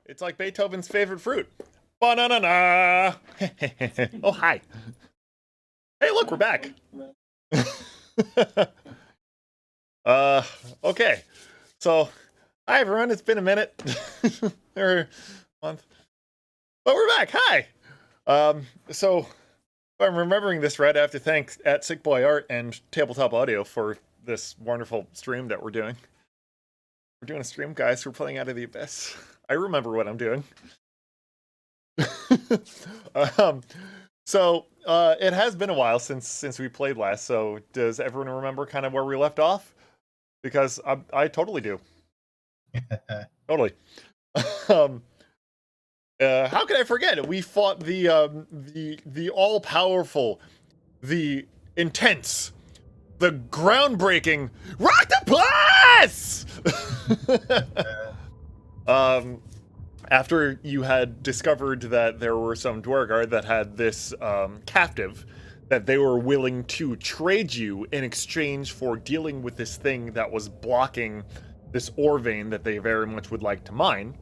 It's like Beethoven's favorite fruit. Banana. Oh, hi. Hey, look, we're back. Okay. So, hi everyone. It's been a minute or a month, but we're back. Hi. So if I'm remembering this right, I have to thank at Sick Boy Art and Tabletop Audio for this wonderful stream that we're doing. We're doing a stream, guys. We're playing Out of the Abyss. I remember what I'm doing. So it has been a while since we played last. So does everyone remember kind of where we left off? Because I totally do. Totally. How can I forget? We fought the all powerful, the intense, the groundbreaking Rocktopus! After you had discovered that there were some Dwargar that had this captive that they were willing to trade you in exchange for dealing with this thing that was blocking this ore vein that they very much would like to mine,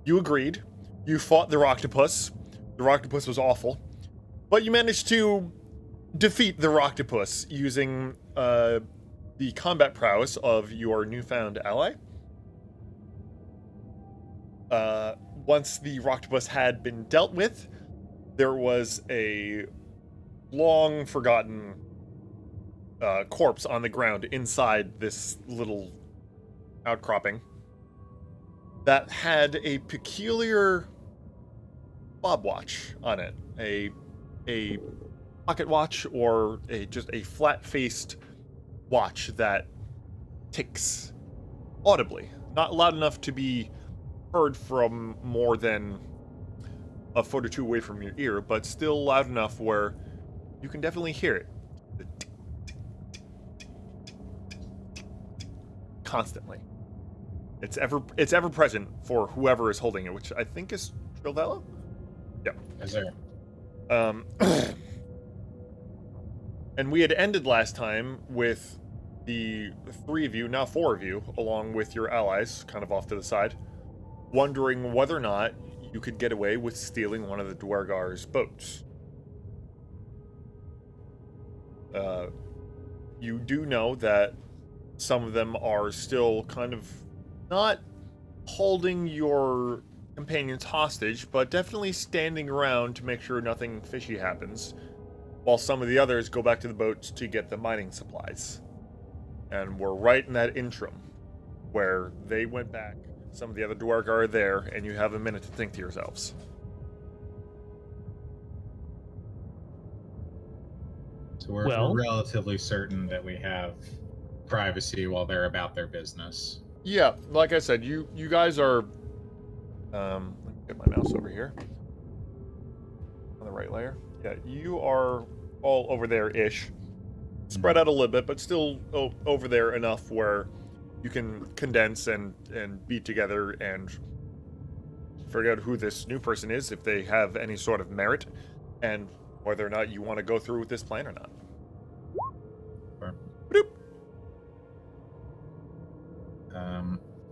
you agreed. You fought the Rocktopus. The Rocktopus was awful. But you managed to defeat the Rocktopus using the combat prowess of your newfound ally. Once the Rocktopus had been dealt with, there was a long forgotten corpse on the ground inside this little outcropping that had a peculiar fob watch on it, a pocket watch, or just a flat-faced watch that ticks audibly, not loud enough to be heard from more than a foot or two away from your ear, but still loud enough where you can definitely hear it. Constantly. It's ever present for whoever is holding it, which I think is Trilvello? Yeah. Yes, sir. And we had ended last time with the three of you, now four of you, along with your allies, kind of off to the side, wondering whether or not you could get away with stealing one of the Dwargar's boats. You do know that some of them are still kind of not holding your companions hostage, but definitely standing around to make sure nothing fishy happens, while some of the others go back to the boats to get the mining supplies. And we're right in that interim where they went back, some of the other Dwargar are there, and you have a minute to think to yourselves. So we're relatively certain that we have privacy while they're about their business. Yeah, like I said, you guys are... let me get my mouse over here. On the right layer. Yeah, you are all over there-ish. Spread out a little bit, but still over there enough where you can condense and be together and figure out who this new person is, if they have any sort of merit, and whether or not you want to go through with this plan or not. Sure. Boop.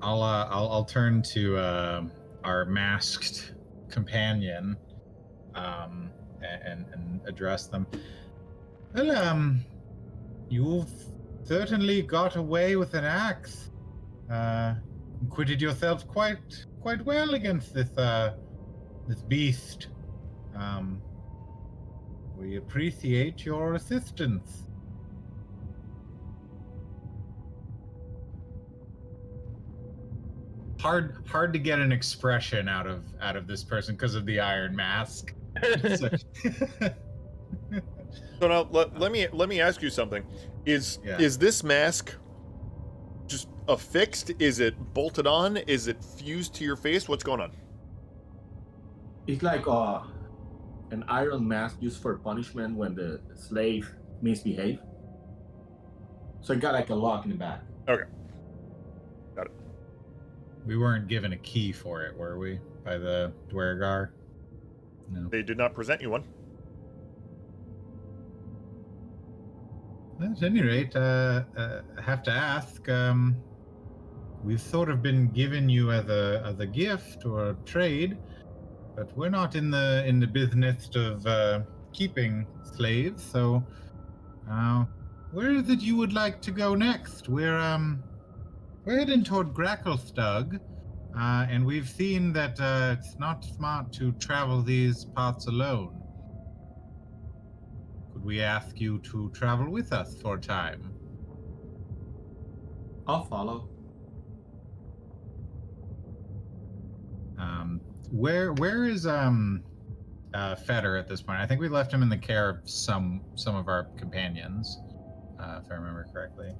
I'll turn to our masked companion and address them. Well, you've certainly got away with an axe. Acquitted yourself quite well against this beast. We appreciate your assistance. Hard to get an expression out of this person because of the iron mask. So now let me ask you something. Is this mask just affixed? Is it bolted on? Is it fused to your face? What's going on? It's like an iron mask used for punishment when the slave misbehave. So it got like a lock in the back. Okay. Got it. We weren't given a key for it, were we? By the Dwargar? No. They did not present you one. At any rate, I have to ask, we've sort of been given you as a gift or a trade, but we're not in the business of keeping slaves. So, where is it you would like to go next? We're heading toward Gracklestug, and we've seen that it's not smart to travel these parts alone. Could we ask you to travel with us for a time? I'll follow. Where is Fetter at this point? I think we left him in the care of some of our companions, if I remember correctly.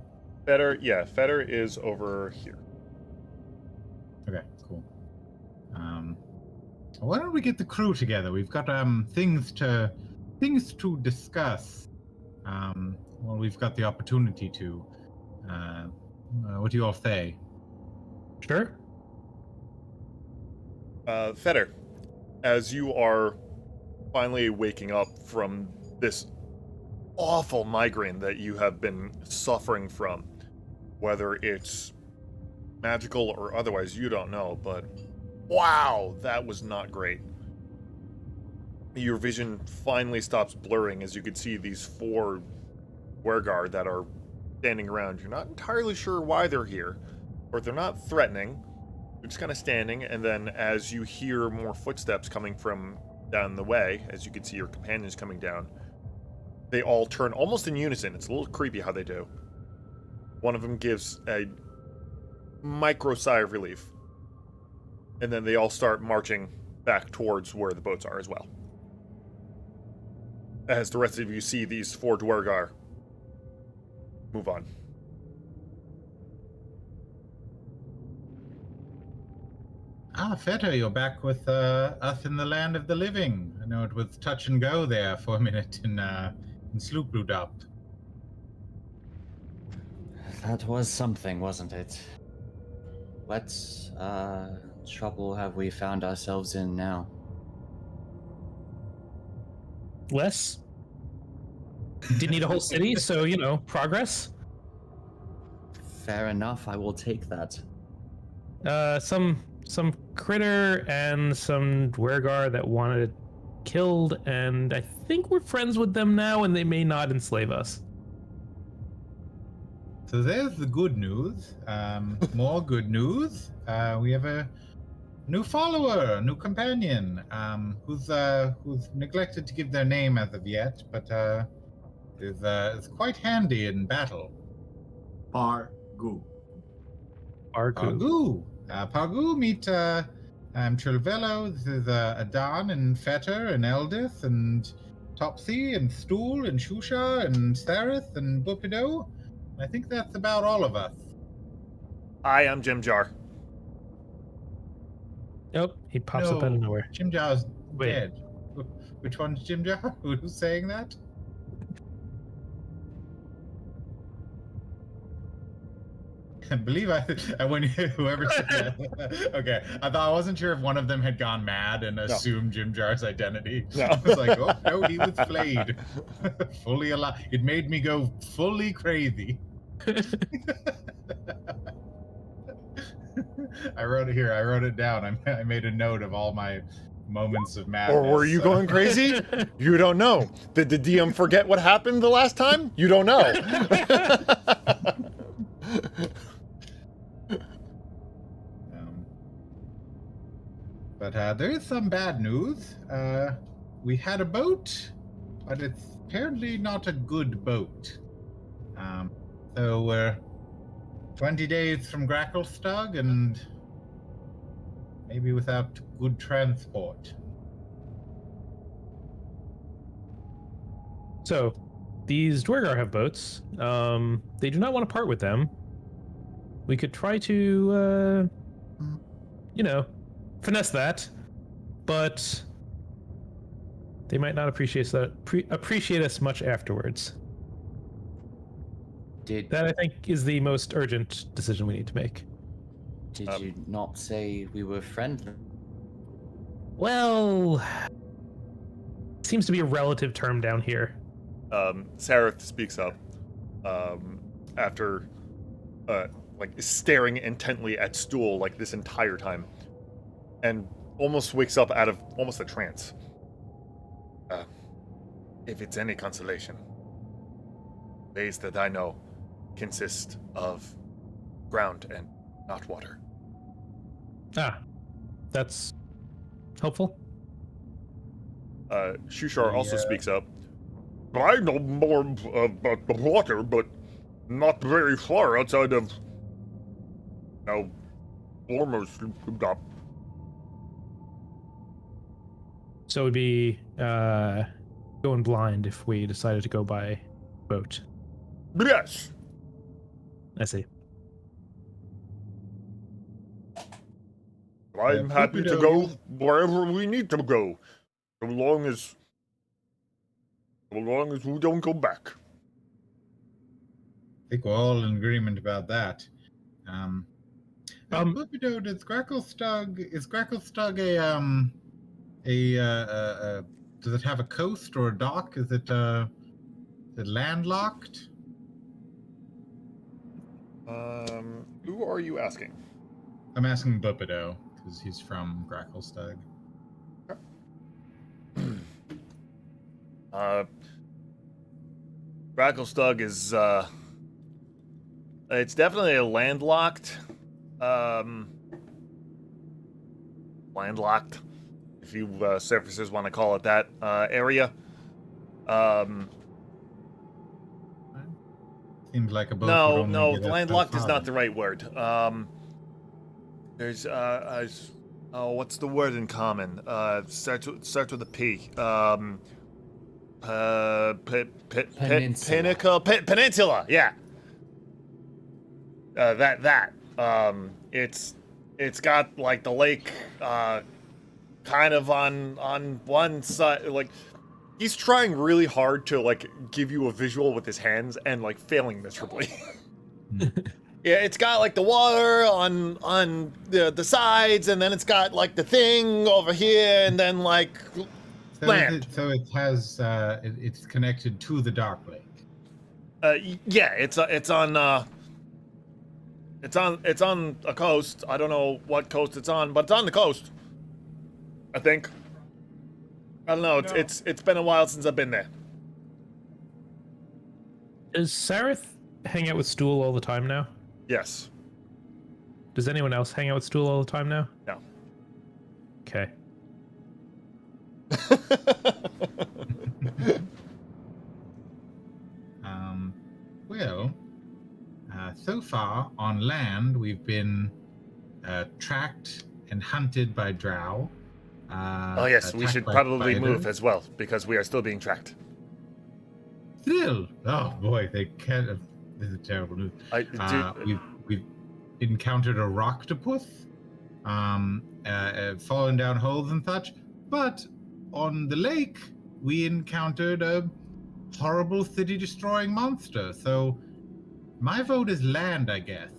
Fetter is over here. Okay, cool. Why don't we get the crew together? We've got things to discuss. Well, we've got the opportunity to. What do you all say? Sure. Fetter, as you are finally waking up from this awful migraine that you have been suffering from, whether it's magical or otherwise, you don't know, but wow, that was not great. Your vision finally stops blurring as you can see these 4 Wergar that are standing around. You're not entirely sure why they're here, or they're not threatening. They're just kind of standing, and then as you hear more footsteps coming from down the way, as you can see your companions coming down, they all turn almost in unison. It's a little creepy how they do. One of them gives a micro sigh of relief, and then they all start marching back towards where the boats are as well. As the rest of you see these 4 Dwergar move on. Fetter, you're back with us in the land of the living. I know it was touch and go there for a minute in Sloopludup. That was something, wasn't it? What trouble have we found ourselves in now? Less. Didn't need a whole city, so, progress. Fair enough, I will take that. Some critter and some Dwergar that wanted it killed, and I think we're friends with them now, and they may not enslave us. So there's the good news. More good news. We have a new follower, a new companion, who's neglected to give their name as of yet, but is quite handy in battle. Pargu. Pargu, meet Trilvello. This is Adan and Fetter and Eldith and Topsy and Stool and Shusha and Sarith and Bupido. I think that's about all of us. Hi, I'm Jim Jar. Oh, he pops up out of nowhere. Jim Jar's dead. Which one's Jim Jar? Who's saying that? I believe when whoever said that. Okay, I wasn't sure if one of them had gone mad and assumed Jim Jar's identity. No. I was like, oh no, he was flayed, fully alive. It made me go fully crazy. I wrote it here. I wrote it down. I made a note of all my moments of madness. Or were you going crazy? You don't know. Did the DM forget what happened the last time? You don't know. But there is some bad news. We had a boat, but it's apparently not a good boat. So we're 20 days from Gracklestug and maybe without good transport. So, these Dwergar have boats. They do not want to part with them. We could try to, finesse that, but they might not appreciate us much afterwards. That, I think, is the most urgent decision we need to make. Did you not say we were friendly? Well, seems to be a relative term down here. Sarith speaks up after like staring intently at Stool like this entire time, and almost wakes up out of almost a trance. If it's any consolation, ways that I know consist of ground and not water. Ah, that's helpful. Shushar also speaks up. I know more about the water, but not very far outside of Ormer's. So it would be going blind if we decided to go by boat. Yes. I see. I'm happy to go wherever we need to go, so long as we don't go back. I think we're all in agreement about that. Pupido, is Gracklestug does it have a coast or a dock? Is it landlocked? Who are you asking? I'm asking Pupido because he's from Gracklestug. Gracklestug is it's definitely a landlocked, if you surfacers want to call it that, area. Seems like a boat. No, landlocked is not the right word. There's what's the word in common? Starts with a P. Peninsula. Yeah. It's got like the lake, kind of on one side. Like, he's trying really hard to like give you a visual with his hands and like failing miserably. Yeah, it's got like the water on the sides, and then it's got like the thing over here, and then like land. It has it's connected to the Dark Lake. Yeah, it's on a coast. I don't know what coast it's on, but it's on the coast, I think. I don't know. It's been a while since I've been there. Does Sareth hang out with Stool all the time now? Yes. Does anyone else hang out with Stool all the time now? No. Okay. Well, so far on land we've been tracked and hunted by drow. Oh yes, we should probably move as well, because we are still being tracked. Still? Oh boy, they can't. This is terrible news. We've encountered a rocktopus, fallen down holes and such. But on the lake, we encountered a horrible city-destroying monster. So my vote is land, I guess.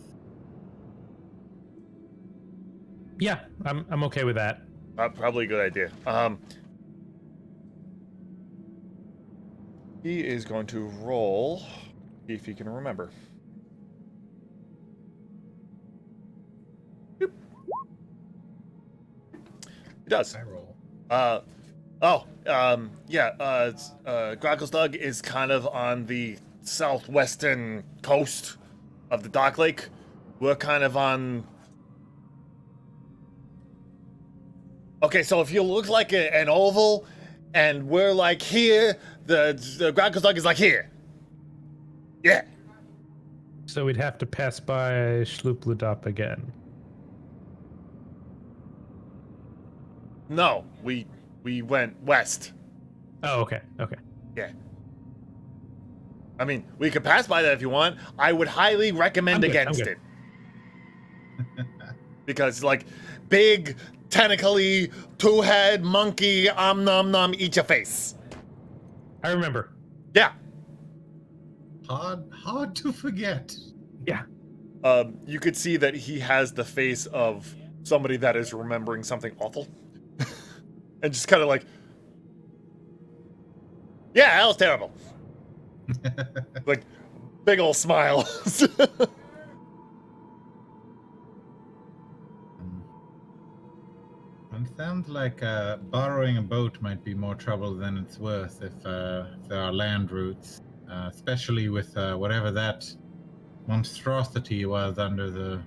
Yeah, I'm okay with that. Probably a good idea. He is going to roll, see if he can remember. Yep. He does. I roll. Gracklestug is kind of on the southwestern coast of the Dark Lake. We're kind of on... Okay, so if you look like an oval, and we're like here, the Gracklestug is like here. Yeah. So we'd have to pass by Schloopledop again. No, we went west. Oh, okay. Yeah. I mean, we could pass by that if you want. I would highly recommend against it. Because, like, big, tentacly, two-head monkey, nom nom, eat your face. I remember. Yeah. Hard to forget. Yeah. You could see that he has the face of somebody that is remembering something awful. And just kind of like, yeah, that was terrible. Like, big ol' smile. Sounds like borrowing a boat might be more trouble than it's worth if there are land routes, especially with whatever that monstrosity was under the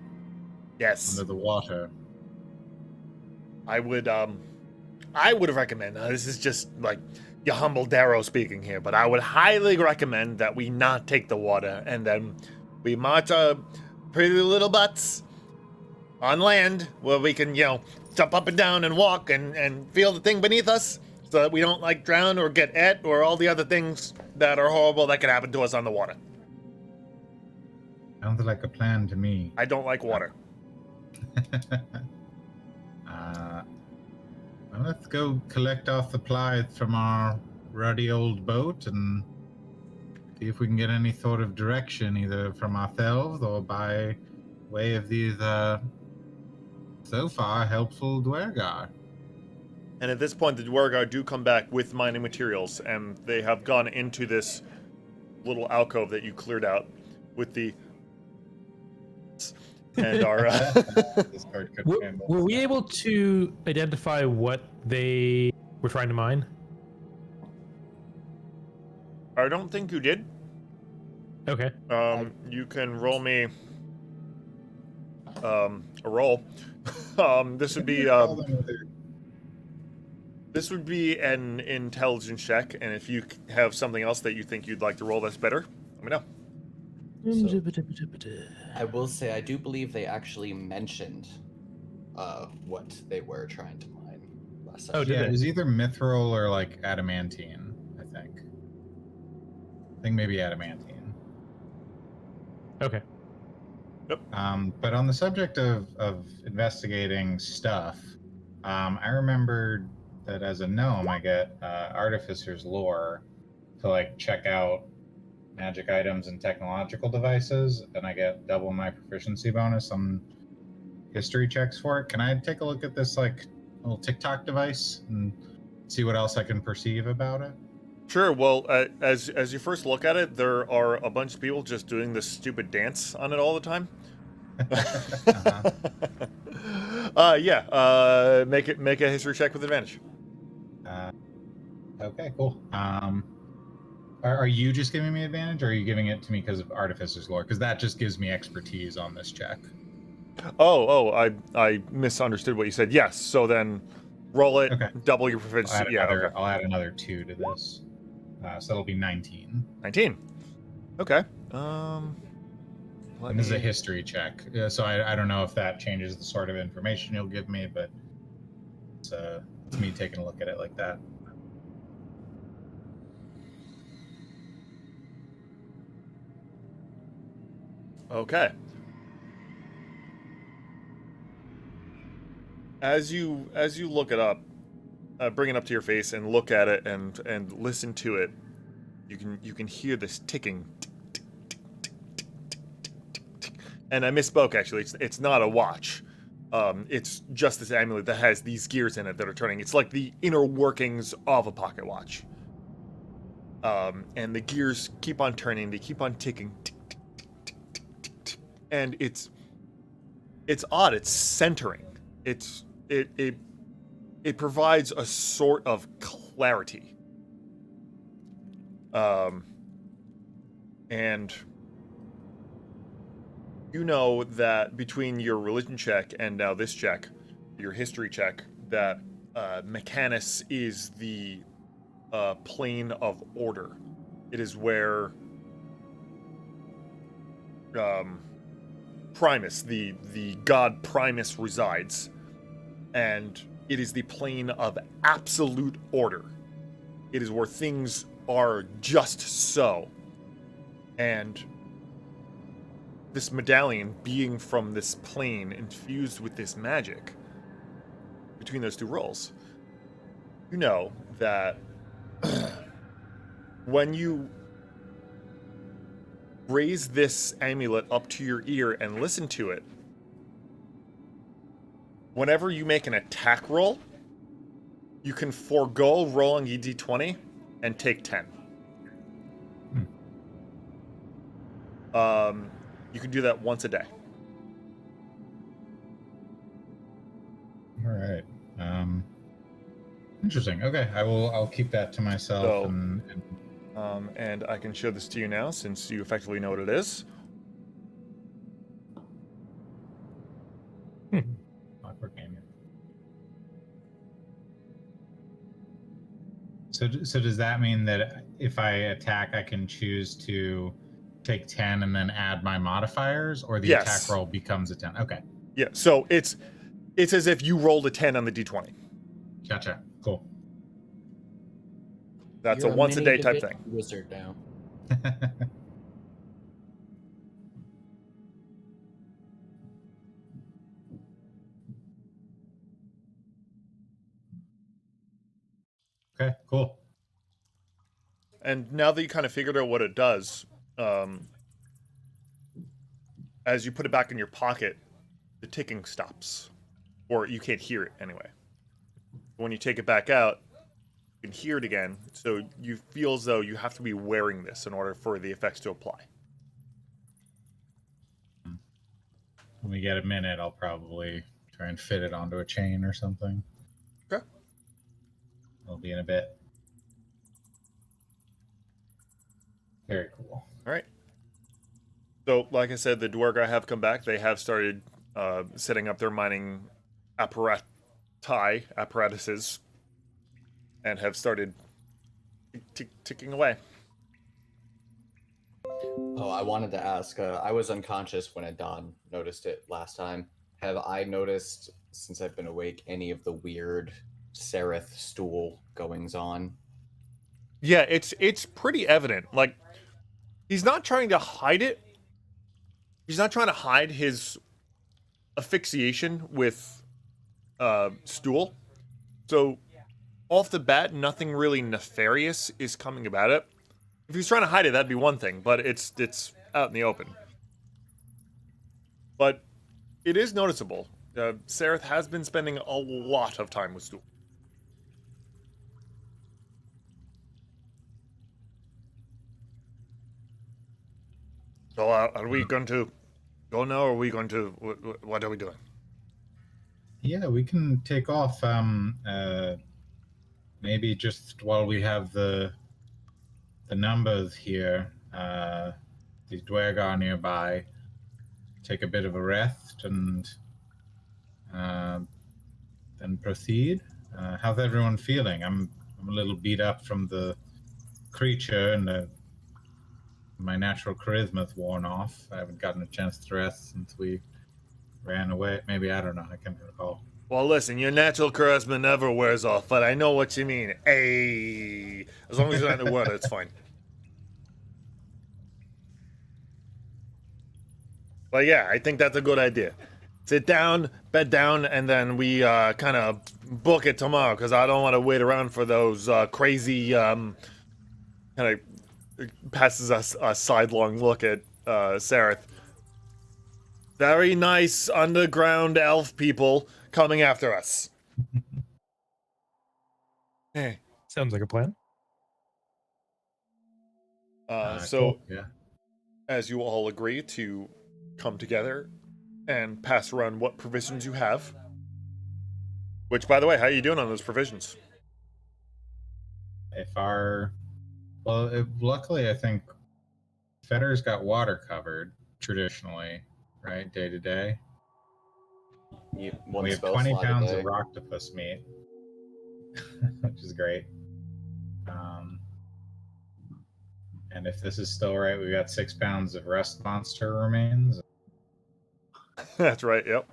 Yes, water. I would recommend. This is just like your humble Darrow speaking here, but I would highly recommend that we not take the water and then we march our pretty little butts on land where we can, jump up and down and walk and feel the thing beneath us so that we don't like drown or get et or all the other things that are horrible that could happen to us on the water. Sounds like a plan to me. I don't like water. Well, let's go collect our supplies from our ruddy old boat and see if we can get any sort of direction, either from ourselves or by way of these, so far, helpful Dwergar. And at this point, the Dwergar do come back with mining materials, and they have gone into this little alcove that you cleared out with the... and are... Were we able to identify what they were trying to mine? I don't think you did. Okay. You can roll me a roll. This would be an intelligence check, and if you have something else that you think you'd like to roll that's better, let me know. I will say I do believe they actually mentioned what they were trying to mine last session. Oh, did Yeah, they? it was either mithril or like adamantine, I think. I think maybe adamantine. Okay. But on the subject of investigating stuff, I remembered that as a gnome, I get Artificer's Lore to like check out magic items and technological devices, and I get double my proficiency bonus on history checks for it. Can I take a look at this like little TikTok device and see what else I can perceive about it? Sure. Well, as you first look at it, there are a bunch of people just doing this stupid dance on it all the time. Yeah. Make a history check with advantage. Okay, cool. Are you just giving me advantage, or are you giving it to me because of Artificer's Lore? Because that just gives me expertise on this check. I misunderstood what you said. Yes. So then, roll it. Okay. Double your proficiency. I'll add another 2 to this. So that'll be 19. 19. Okay. And this is a history check. So I don't know if that changes the sort of information you'll give me, but it's me taking a look at it like that. Okay. As you look it up, bring it up to your face and look at it and listen to it, you can hear this ticking. And I misspoke, actually. It's not a watch. It's just this amulet that has these gears in it that are turning. It's like the inner workings of a pocket watch. And the gears keep on turning. They keep on ticking. And it's odd. It's centering. It provides a sort of clarity. And you know that between your religion check and now this check, your history check, that Mechanus is the plane of order. It is where Primus, the god Primus, resides. And it is the plane of absolute order. It is where things are just so. And this medallion being from this plane infused with this magic, between those two rolls, you know that when you raise this amulet up to your ear and listen to it, whenever you make an attack roll, you can forego rolling a d20 and take 10. You can do that once a day. All right. Interesting. Okay, I'll keep that to myself. So- and And I can show this to you now, since you effectively know what it is. Clockwork Gaming. So does that mean that if I attack, I can choose to take 10 and then add my modifiers, or the Yes. attack roll becomes a 10? Okay, Yeah, so it's as if you rolled a 10 on the d20. gotcha. Cool. That's You're a once a day mini type division thing. Wizard now. Okay, cool. And now that you kind of figured out what it does, as you put it back in your pocket, the ticking stops. Or you can't hear it anyway. When you take it back out, you can hear it again, so you feel as though you have to be wearing this in order for the effects to apply. When we get a minute, I'll probably try and fit it onto a chain or something. Okay. I'll be in a bit. Very cool. All right. So, like I said, the Dwarga have come back. They have started setting up their mining apparatuses, and have started ticking away. Oh, I wanted to ask. I was unconscious when Adon noticed it last time. Have I noticed, since I've been awake, any of the weird Sereth stool goings on? Yeah, it's pretty evident. Like, he's not trying to hide it. He's not trying to hide his asphyxiation with stool. So, off the bat, nothing really nefarious is coming about it. If he's trying to hide it, that'd be one thing, but it's out in the open. But it is noticeable. Sereth has been spending a lot of time with stool. So, are we going to go now, or are we going to... What are we doing? Yeah, we can take off. Maybe just while we have the numbers here, these Dwergar nearby, take a bit of a rest and then proceed. How's everyone feeling? I'm a little beat up from the creature, and my natural charisma's worn off. I haven't gotten a chance to rest since we ran away. Maybe, I don't know. I can't recall. Well, listen, your natural charisma never wears off, but I know what you mean. Hey, as long as you're not in the water, it's fine. But yeah, I think that's a good idea. Sit down, bed down, and then we kind of book it tomorrow, because I don't want to wait around for those crazy kind of passes us a sidelong look at Sereth. Very nice underground elf people coming after us. Hey. Sounds like a plan. So, Cool. Yeah. as you all agree to come together and pass around what provisions you have. Which, by the way, how are you doing on those provisions? Luckily, I think Fetter's got water covered traditionally, right? Day to day. One We have spell 20 slot a pounds day. of octopus meat, which is great. And if this is still right, we got 6 pounds of rust monster remains. That's right, yep.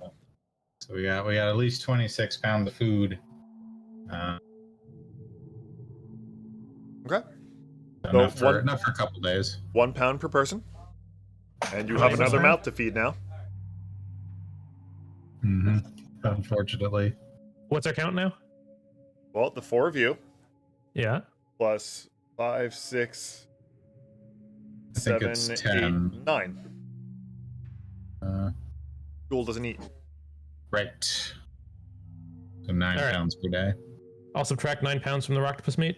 So we got at least 26 pounds of food. Okay. Enough So for a couple days. 1 pound per person. And you How have many another was that? mouth to feed now. Mm-hmm. Unfortunately. What's our count now? Well, the 4 of you, Yeah. plus 5, 6, I think 7, it's 8, 10. 9. Uh, Jewel doesn't eat. right. So 9 All right. pounds per day. I'll subtract 9 pounds from the octopus meat.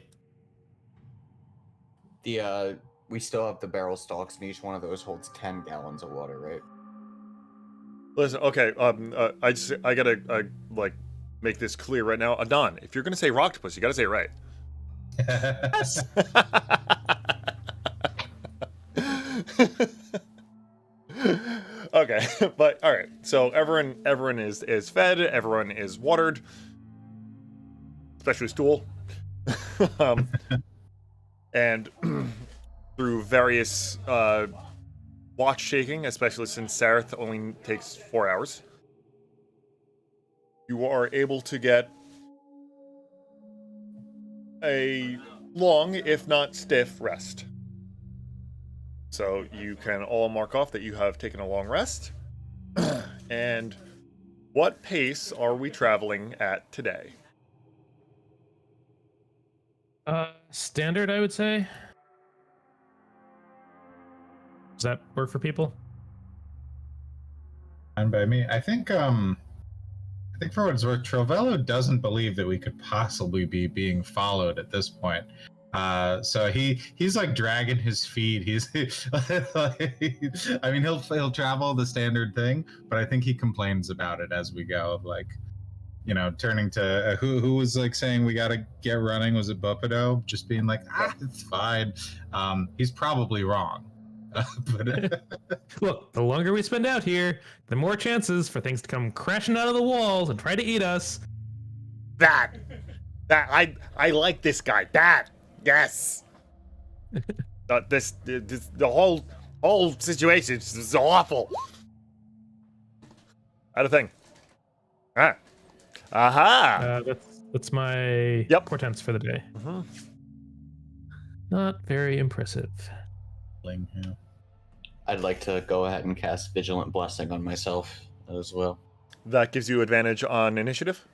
We still have the barrel stalks, and each one of those holds 10 gallons of water, right? Listen, okay, I gotta, make this clear right now. Adon, if you're going to say rocktopus, you got to say it right. Yes. Okay, but all right. So everyone is fed. Everyone is watered, especially Stool. And through various watch shaking, especially since Sareth only takes 4 hours, you are able to get a long, if not stiff, rest. So you can all mark off that you have taken a long rest. And what pace are we traveling at today? Standard, I would say. Does that work for people? And by me, I think for what it's worth, Trovello doesn't believe that we could possibly be being followed at this point. So he's like dragging his feet. He's I mean he'll travel the standard thing, but I think he complains about it as we go, of like, you know, turning to who was like saying we gotta get running. Was it Bopido just being like, it's fine. He's probably wrong. But Look, the longer we spend out here, the more chances for things to come crashing out of the walls and try to eat us. That I like this guy. That yes. This the whole situation is awful. I had a thing. Ah. Aha. That's my portents for the day. Mm-hmm. Not very impressive. yeah. I'd like to go ahead and cast Vigilant Blessing on myself as well. That gives you advantage on initiative.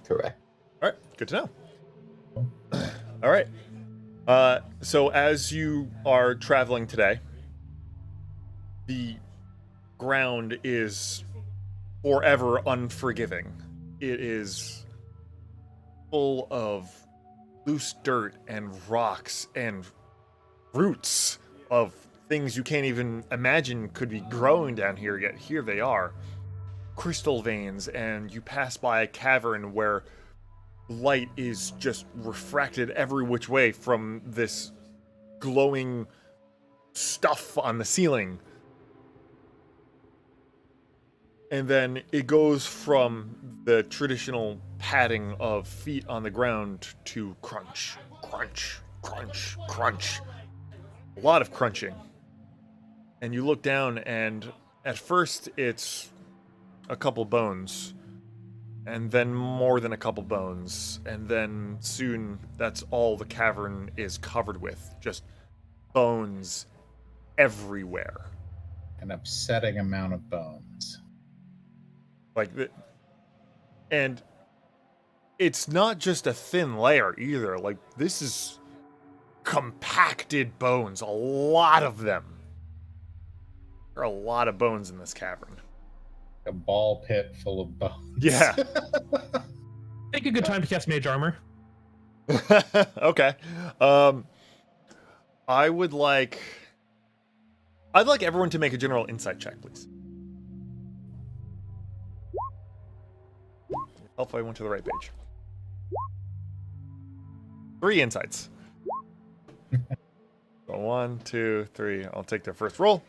Correct. All right, good to know. All right. So as you are traveling today, the ground is forever unforgiving. It is full of loose dirt and rocks and roots of things you can't even imagine could be growing down here, yet here they are. Crystal veins, and you pass by a cavern where light is just refracted every which way from this glowing stuff on the ceiling. And then it goes from the traditional padding of feet on the ground to crunch, crunch, crunch, crunch. A lot of crunching. And you look down, and at first it's a couple bones, and then more than a couple bones, and then soon that's all the cavern is covered with. Just bones everywhere. An upsetting amount of bones. And it's not just a thin layer either. Like, this is compacted bones, a lot of them. There are a lot of bones in this cavern. A ball pit full of bones. Yeah. Take a good time to cast Mage Armor. Okay. I'd like everyone to make a general insight check, please. Hopefully I went to the right page. 3 insights. So 1, 2, 3. I'll take the first roll.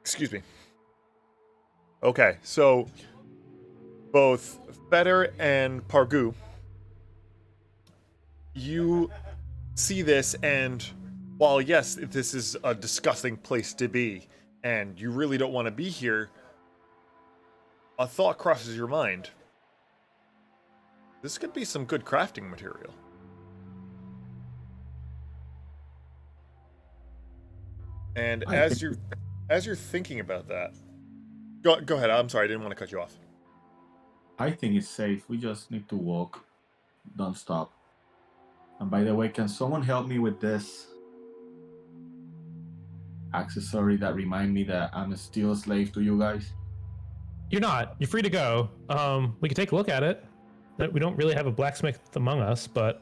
Excuse me. Okay, so both Feder and Pargu, you see this, and while yes, this is a disgusting place to be, and you really don't want to be here, a thought crosses your mind. This could be some good crafting material. And as you're thinking about that, go ahead. I'm sorry, I didn't want to cut you off. I think it's safe. We just need to walk. Don't stop. And by the way, can someone help me with this accessory that remind me that I'm still a slave to you guys? You're not. You're free to go. We can take a look at it. We don't really have a blacksmith among us, but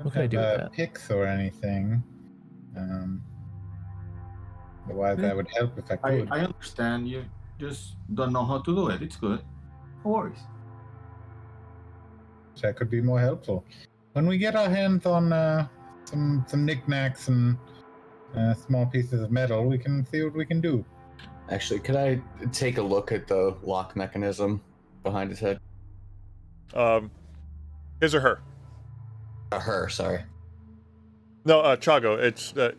what can I do with that? Picks or anything. Otherwise, that would help if I could. I understand you just don't know how to do it. It's good. No worries. That could be more helpful. When we get our hands on some knickknacks and small pieces of metal, we can see what we can do. Actually, could I take a look at the lock mechanism behind his head? His or her? Her, sorry. No, Chago. It's male,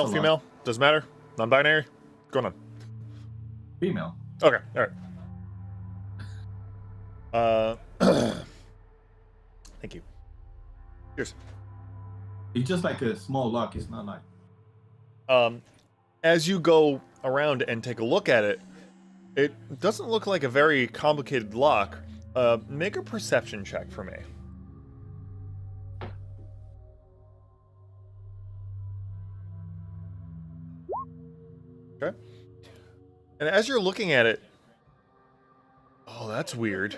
a female. Doesn't matter. Non-binary. What's going on? Female. Okay. All right. Thank you. Cheers. It's just like a small lock. It's not like. As you go around and take a look at it, it doesn't look like a very complicated lock. Make a perception check for me. Okay. And as you're looking at it, oh, that's weird.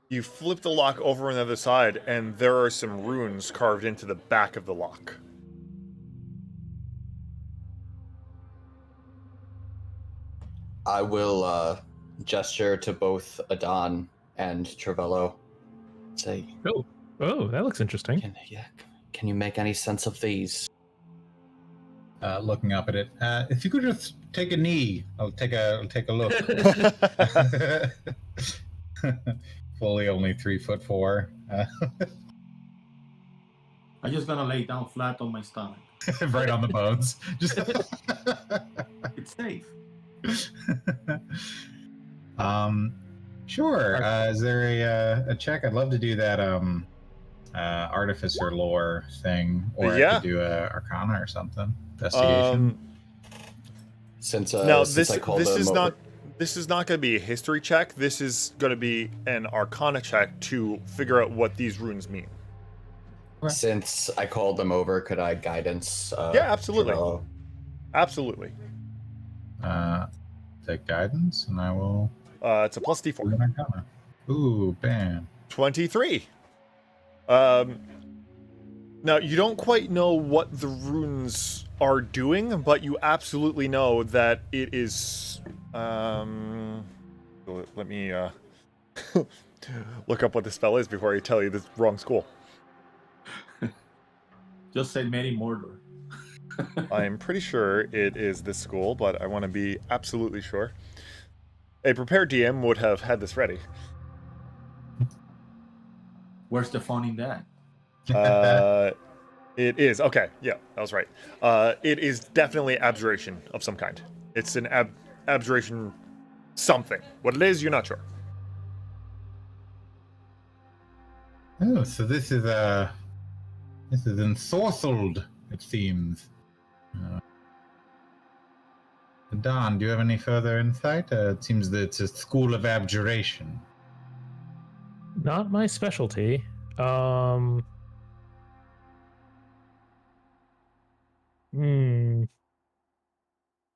You flip the lock over on the other side, and there are some runes carved into the back of the lock. I will gesture to both Adon and Travello. Say, Oh, that looks interesting. can you make any sense of these? Looking up at it, if you could just take a knee, I'll take a look. Fully only 3'4". I'm just gonna lay down flat on my stomach. Right on the bones. Just It's safe. Sure. Is there a check? I'd love to do that artificer lore thing, or I could do a Arcana or something. Investigation. Since Now since I called this them is over- not this is not going to be a history check. This is going to be an Arcana check to figure out what these runes mean. Since I called them over, could I guidance? Yeah, absolutely. Travello? Absolutely. Take guidance, and I will. It's a plus do D4. an Arcana. Ooh, bam. 23. Now, you don't quite know what the runes are doing, but you absolutely know that it is... let me look up what the spell is before I tell you the wrong school. Just say Mary Mordor. I'm pretty sure it is this school, but I want to be absolutely sure. A prepared DM would have had this ready. Where's the fun in that? It is. Okay, yeah, I was right. It is definitely abjuration of some kind. It's an abjuration something. What it is, you're not sure. Oh, so this is ensorcelled, it seems. Don, do you have any further insight? It seems that it's a school of abjuration. Not my specialty. I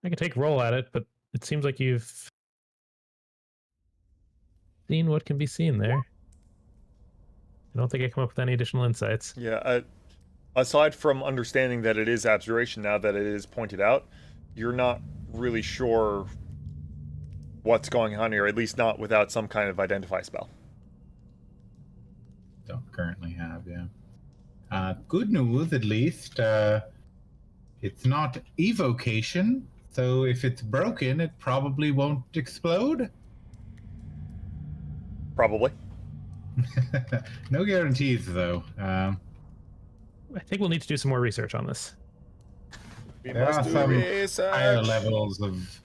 can take a roll at it, but it seems like you've seen what can be seen there. I don't think I come up with any additional insights. Yeah, aside from understanding that it is abjuration now that it is pointed out, you're not really sure what's going on here, at least not without some kind of identify spell. Don't currently have, yeah. Good news, at least. It's not evocation, so if it's broken, it probably won't explode. Probably. No guarantees, though. I think we'll need to do some more research on this. There are some higher levels of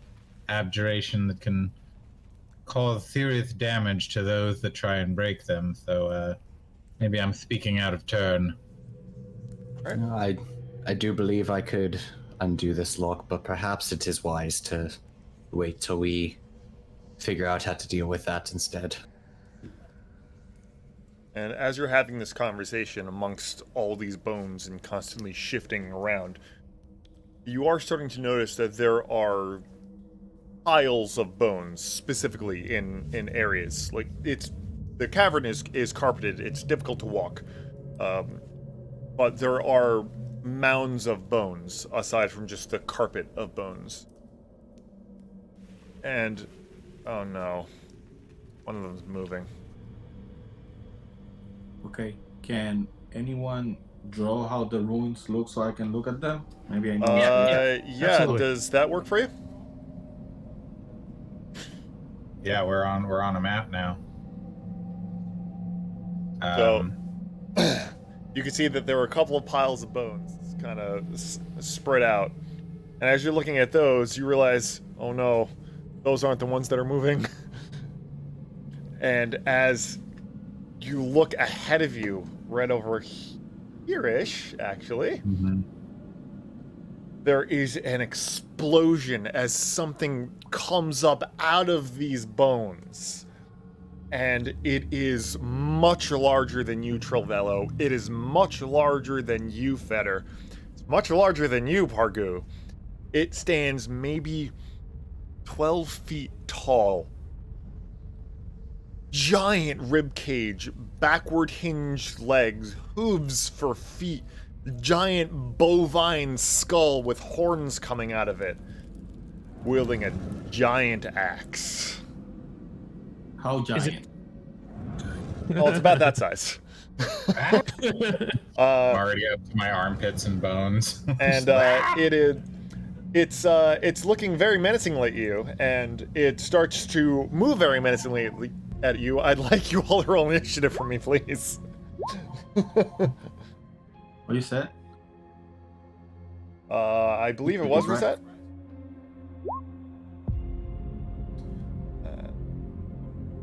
abjuration that can cause serious damage to those that try and break them, so maybe I'm speaking out of turn. I do believe I could undo this lock, but perhaps it is wise to wait till we figure out how to deal with that instead. And as you're having this conversation amongst all these bones and constantly shifting around, you are starting to notice that there are piles of bones, specifically in areas. Like, the cavern is carpeted, it's difficult to walk. But there are mounds of bones, aside from just the carpet of bones. And, oh no, one of them's moving. Okay. Can anyone draw how the ruins look so I can look at them? Maybe I know. Yeah, absolutely. does that work for you? Yeah, we're on a map now. So, you can see that there are a couple of piles of bones kind of spread out. And as you're looking at those, you realize, oh no, those aren't the ones that are moving. And as you look ahead of you, right over here-ish, actually, there is an explosion as something comes up out of these bones. And it is much larger than you, Trilvello. It is much larger than you, Fetter. It's much larger than you, Pargu. It stands maybe 12 feet tall. Giant rib cage, backward hinged legs, hooves for feet, giant bovine skull with horns coming out of it, wielding a giant axe. How giant? Well, it's about that size. I'm already up to my armpits and bones. And it's looking very menacingly at you, and it starts to move very menacingly at you. I'd like you all to roll initiative for me, please. What you said? I believe it was reset.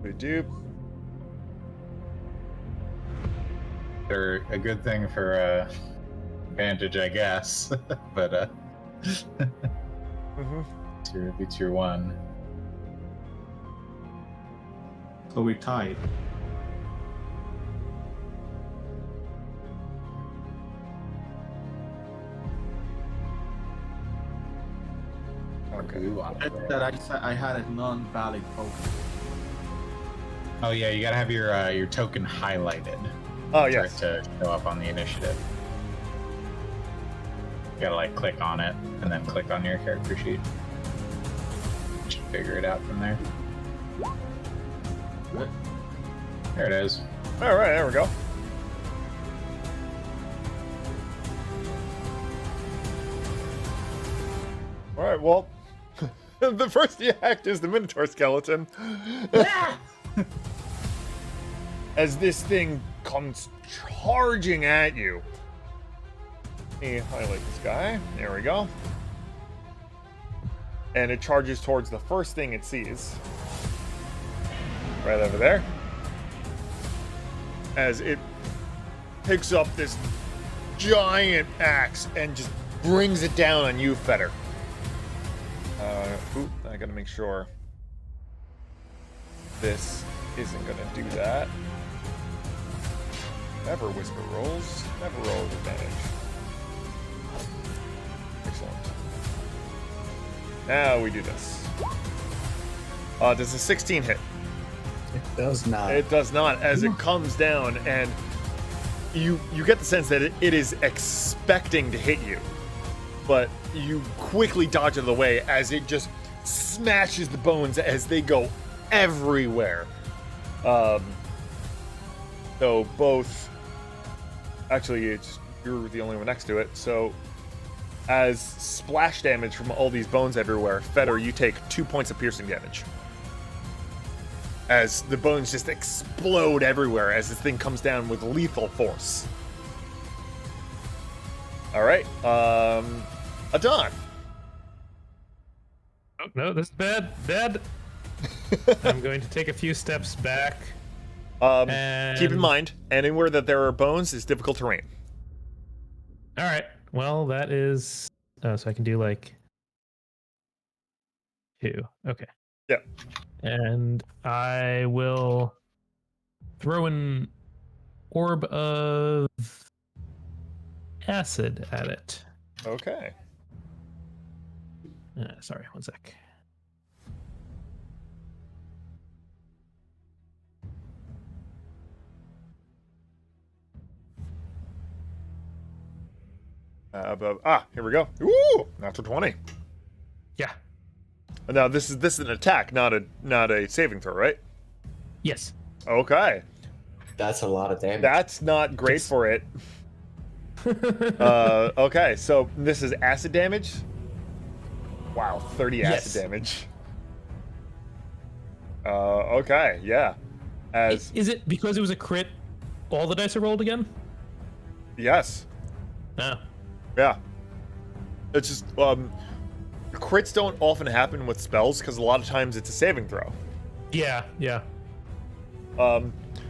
We do. They're a good thing for advantage, I guess. But it's your one. So we're tied. Okay. That I had a non-valid token. Oh yeah, you gotta have your token highlighted. Oh yes. To show up on the initiative. You gotta like click on it and then click on your character sheet. You should figure it out from there. What? There it is. All right, there we go. All right, well, the first you act is the Minotaur skeleton. As this thing comes charging at you. Let me highlight this guy. There we go. And it charges towards the first thing it sees. Right over there. As it picks up this giant axe and just brings it down on you, Fetter. I gotta make sure this isn't gonna do that. Never whisper rolls. Never roll with advantage. Excellent. Now we do this. Does a 16 hit? It does not. It does not, as it comes down, and you get the sense that it is expecting to hit you. But you quickly dodge out of the way as it just smashes the bones as they go everywhere. So both... Actually, you're the only one next to it, so as splash damage from all these bones everywhere, Fetter, you take 2 points of piercing damage. As the bones just explode everywhere as this thing comes down with lethal force. Alright, Adon. Oh, no, this is bad. Bad. I'm going to take a few steps back. And... Keep in mind, anywhere that there are bones is difficult terrain. All right. Well, that is... so I can do like 2. Okay. Yep. And I will throw an orb of acid at it. Okay. Sorry, one sec. Here we go. Ooh, natural 20. Yeah. Now this is an attack, not a saving throw, right? Yes. Okay. That's a lot of damage. That's not great Just- for it. Okay, so this is acid damage. Wow, 30 acid Yes. damage. Okay, yeah. As Is it because it was a crit? All the dice are rolled again? yes, No. yeah. It's just crits don't often happen with spells because a lot of times it's a saving throw. Yeah. Yeah.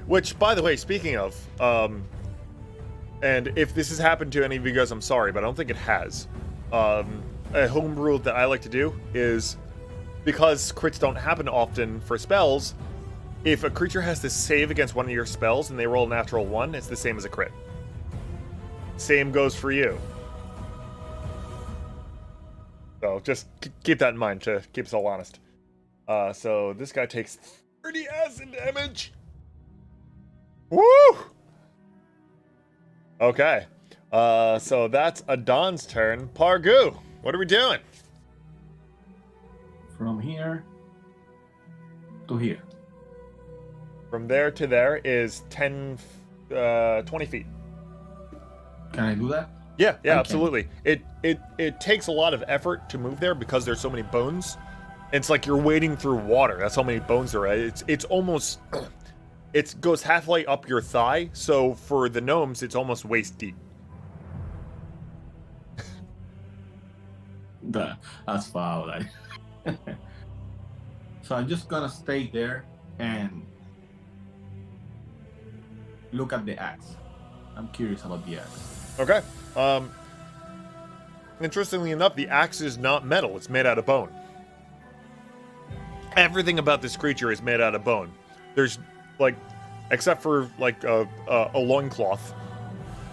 Which, by the way, speaking of, and if this has happened to any of you guys, I'm sorry, but I don't think it has. A home rule that I like to do is, because crits don't happen often for spells, if a creature has to save against one of your spells and they roll a natural 1, it's the same as a crit. Same goes for you. So just keep that in mind to keep us all honest. So this guy takes 30 acid damage. Woo! Okay. So that's Adon's turn. Pargu, what are we doing? From here to here. From there to there is 20 feet. Can I do that? Yeah, Okay. absolutely. It takes a lot of effort to move there because there's so many bones. It's like you're wading through water. That's how many bones there are. It's almost it goes halfway up your thigh. So for the gnomes, it's almost waist deep. That's foul. So I'm just gonna stay there and look at the axe. I'm curious about the axe. Okay. Interestingly enough, the axe is not metal. It's made out of bone. Everything about this creature is made out of bone. There's, like, except for, like, a loincloth,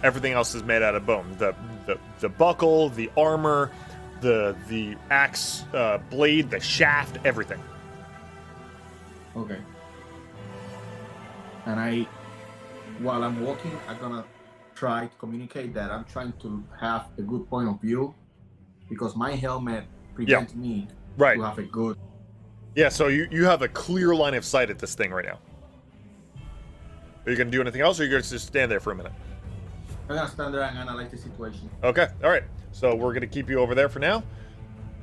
everything else is made out of bone. The buckle, the armor, the axe blade, the shaft, everything. Okay. And while I'm walking, I'm gonna try to communicate that I'm trying to have a good point of view because my helmet prevents me Right. to have a good. Yeah, so you have a clear line of sight at this thing right now. Are you going to do anything else, or are you going to just stand there for a minute? I'm gonna stand there and analyze the situation. Okay, all right. So we're going to keep you over there for now.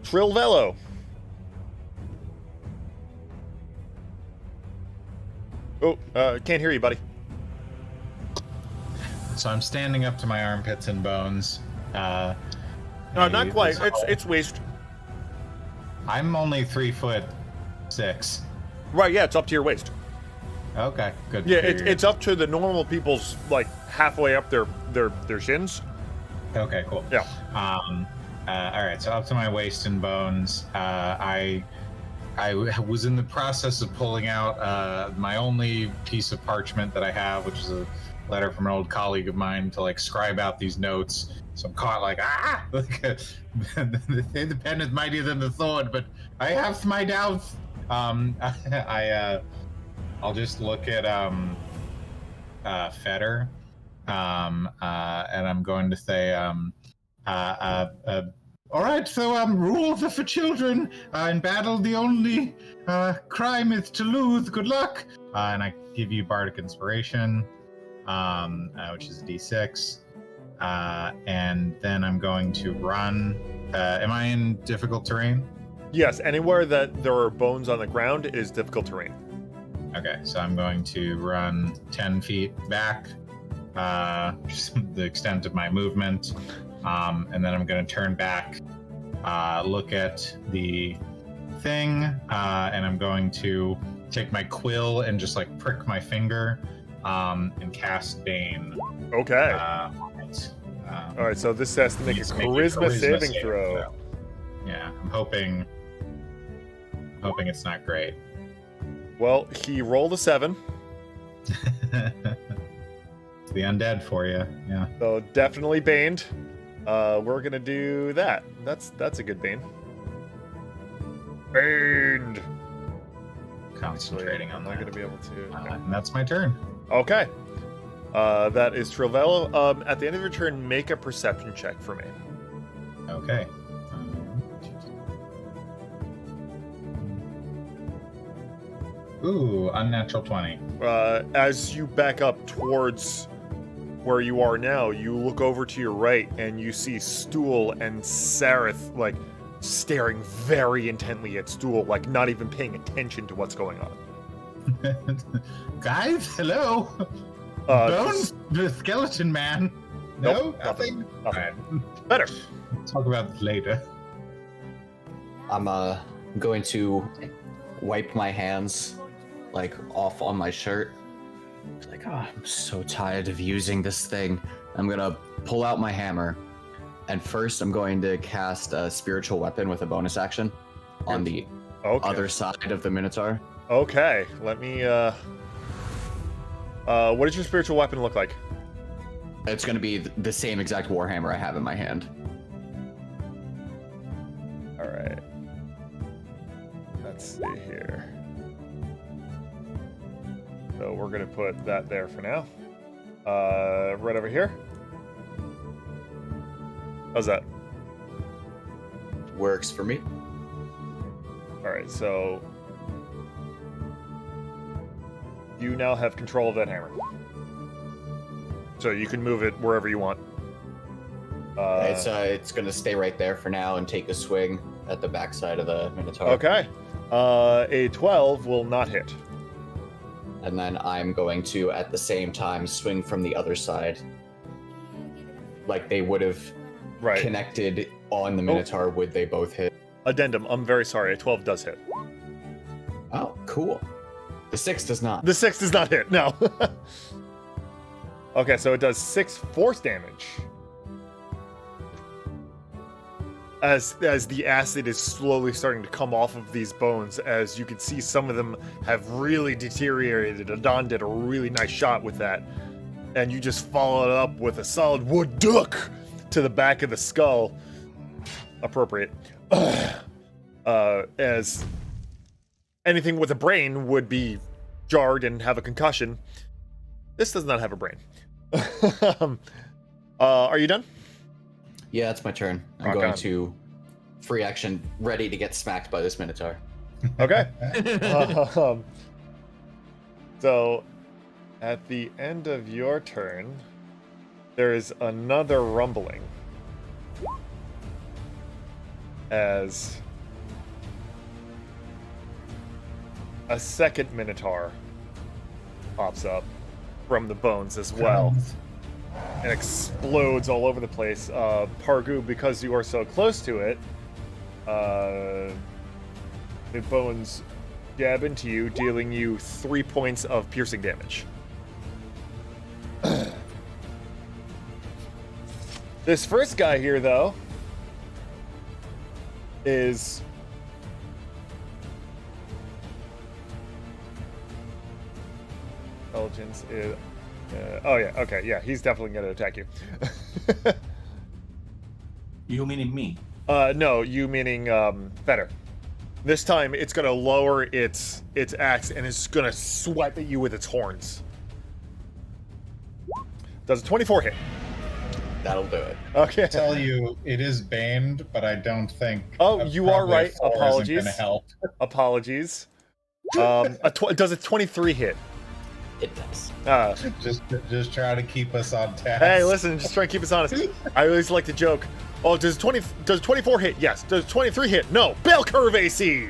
Trilvello. Oh, can't hear you, buddy. So I'm standing up to my armpits and bones. No, not quite. It's waist. I'm only 3'6". Right, yeah, it's up to your waist. Okay, good. Yeah, it's up to the normal people's, like, halfway up their shins. Okay, cool. Yeah. All right, so up to my waist and bones. I was in the process of pulling out my only piece of parchment that I have, which is a letter from an old colleague of mine to, like, scribe out these notes. So I'm caught like, the pen is mightier than the sword, but I have my doubts. I'll just look at Fetter, and I'm going to say, all right, so rules are for children. In battle, the only crime is to lose. Good luck. And I give you Bardic Inspiration, which is a D6. And then I'm going to run. Am I in difficult terrain? Yes, anywhere that there are bones on the ground is difficult terrain. Okay, so I'm going to run 10 feet back, just the extent of my movement, and then I'm going to turn back, look at the thing, and I'm going to take my quill and just, like, prick my finger and cast Bane. Okay. On it. All right, so this has to make a needs to charisma saving throw. Yeah, I'm hoping it's not great. Well, he rolled a 7. It's the undead for you, yeah. So definitely baned. We're gonna do that. That's a good bane. Baned. Concentrating on I'm that. not gonna be able to. And that's my turn. Okay. That is Trilvello. At the end of your turn, make a perception check for me. Okay. Ooh, unnatural 20. As you back up towards where you are now, you look over to your right and you see Stool and Sareth like staring very intently at Stool, like not even paying attention to what's going on. Guys, hello. Bones, Just- the skeleton man. Nope, No, nothing. nothing. Alright. Better. We'll talk about this later. I'm going to wipe my hands like off on my shirt. Like, oh, I'm so tired of using this thing. I'm gonna pull out my hammer, and first I'm going to cast a spiritual weapon with a bonus action on the Okay. other side of the Minotaur. Okay. Let me. What does your spiritual weapon look like? It's gonna be the same exact warhammer I have in my hand. All right. Let's see here. So we're gonna put that there for now. Right over here. How's that? Works for me. All right. So you now have control of that hammer. So you can move it wherever you want. It's gonna stay right there for now and take a swing at the backside of the Minotaur. Okay. A 12 will not hit. And then I'm going to, at the same time, swing from the other side. Like they would have Right. connected on the Minotaur, would they both hit? Addendum. I'm very sorry. A 12 does hit. Oh, cool. The 6 does not. The 6 does not hit. No. Okay, so it does 6 force damage. As the acid is slowly starting to come off of these bones, as you can see some of them have really deteriorated. Adon did a really nice shot with that. And you just follow it up with a solid wood duck to the back of the skull. Appropriate. As anything with a brain would be jarred and have a concussion. This does not have a brain. Are you done? Yeah, it's my turn. I'm Rock going on. to free action, ready to get smacked by this Minotaur. Okay. So, at the end of your turn, there is another rumbling. As a second Minotaur pops up from the bones as well. And explodes all over the place. Pargu, because you are so close to it, the bones jab into you, dealing you 3 points of piercing damage. This first guy here, though, is intelligence is. Oh yeah, okay, yeah, he's definitely gonna attack you. You meaning me? No, you meaning better. This time, it's gonna lower its axe and it's gonna swipe at you with its horns. Does a 24 hit? That'll do it. Okay. Tell you, it is banned, but I don't think. Oh, you are probably right. 4 isn't Apologies. gonna help. Apologies. Does a 23 hit? It does. Just try to keep us on task. Hey, listen, just try and keep us honest. I always like to joke. Oh, does 24 hit? Yes. Does 23 hit? No. Bell curve AC.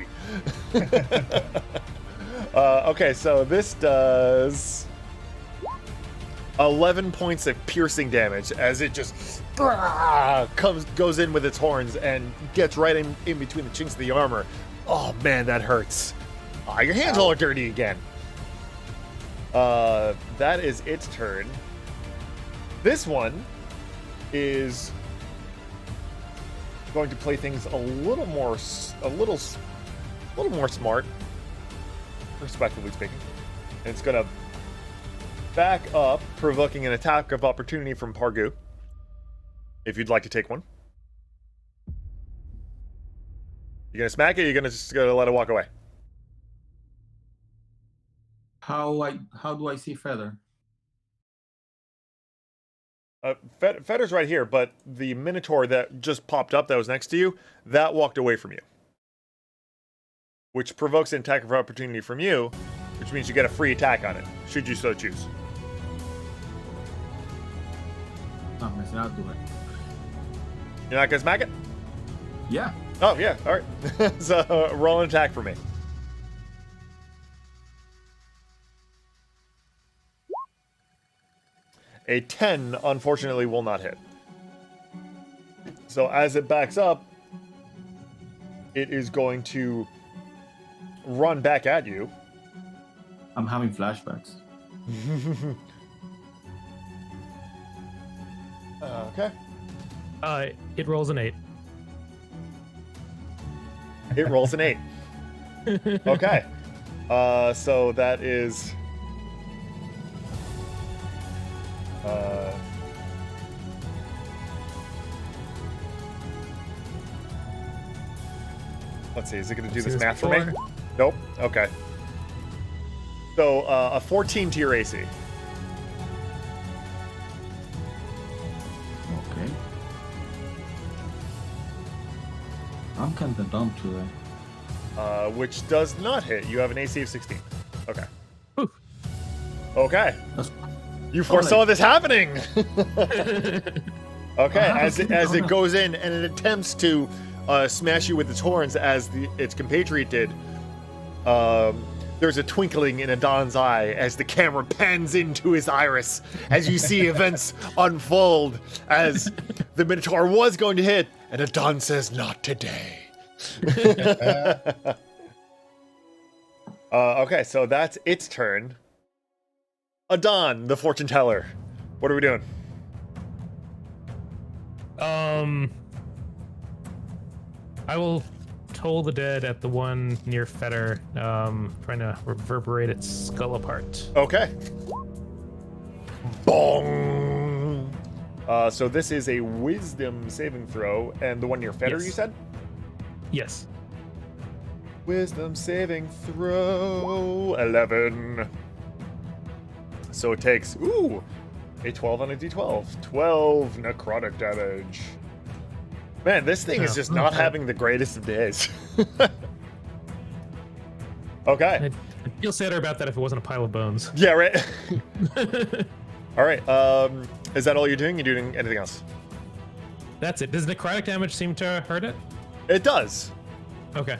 Okay, so this does 11 points of piercing damage as it just goes in with its horns and gets right in between the chinks of the armor. Oh man, that hurts. Your hands all are dirty again. That is its turn. This one is going to play things a little more smart, respectively speaking. And it's going to back up, provoking an attack of opportunity from Pargu. If you'd like to take one. You gonna smack it, or you gonna just gonna let it walk away? How do I see Feather? Fetter's right here, but the Minotaur that just popped up that was next to you, that walked away from you. Which provokes an attack of opportunity from you, which means you get a free attack on it, should you so choose. Not messing out, do it. You're not gonna smack it? Yeah. Oh, yeah, alright. So, roll an attack for me. A 10, unfortunately, will not hit. So as it backs up, it is going to run back at you. I'm having flashbacks. Okay. It rolls an 8. It rolls an 8. Okay. So that is... let's see, is it going to do this math for me? Nope. Okay. So, a 14 to your AC. Okay. I'm kind of dumb today. Which does not hit. You have an AC of 16. Okay. Oof. Okay. That's... You foresaw this happening! Okay, as Oh, it goes in and it attempts to smash you with its horns as its compatriot did, there's a twinkling in Adon's eye as the camera pans into his iris as you see events unfold as the Minotaur was going to hit, and Adon says, "Not today." Okay, so that's its turn. Adon, the fortune teller. What are we doing? I will toll the dead at the one near Fetter, trying to reverberate its skull apart. Okay. Bong! So this is a wisdom saving throw, and the one near Fetter, Yes. you said? Yes. Wisdom saving throw 11. So it takes, a 12 on a d12. 12 necrotic damage. Man, this thing is just not having the greatest of days. Okay. I'd feel sadder about that if it wasn't a pile of bones. Yeah, right. All right. Is that all you're doing? You doing anything else? That's it. Does necrotic damage seem to hurt it? It does. Okay,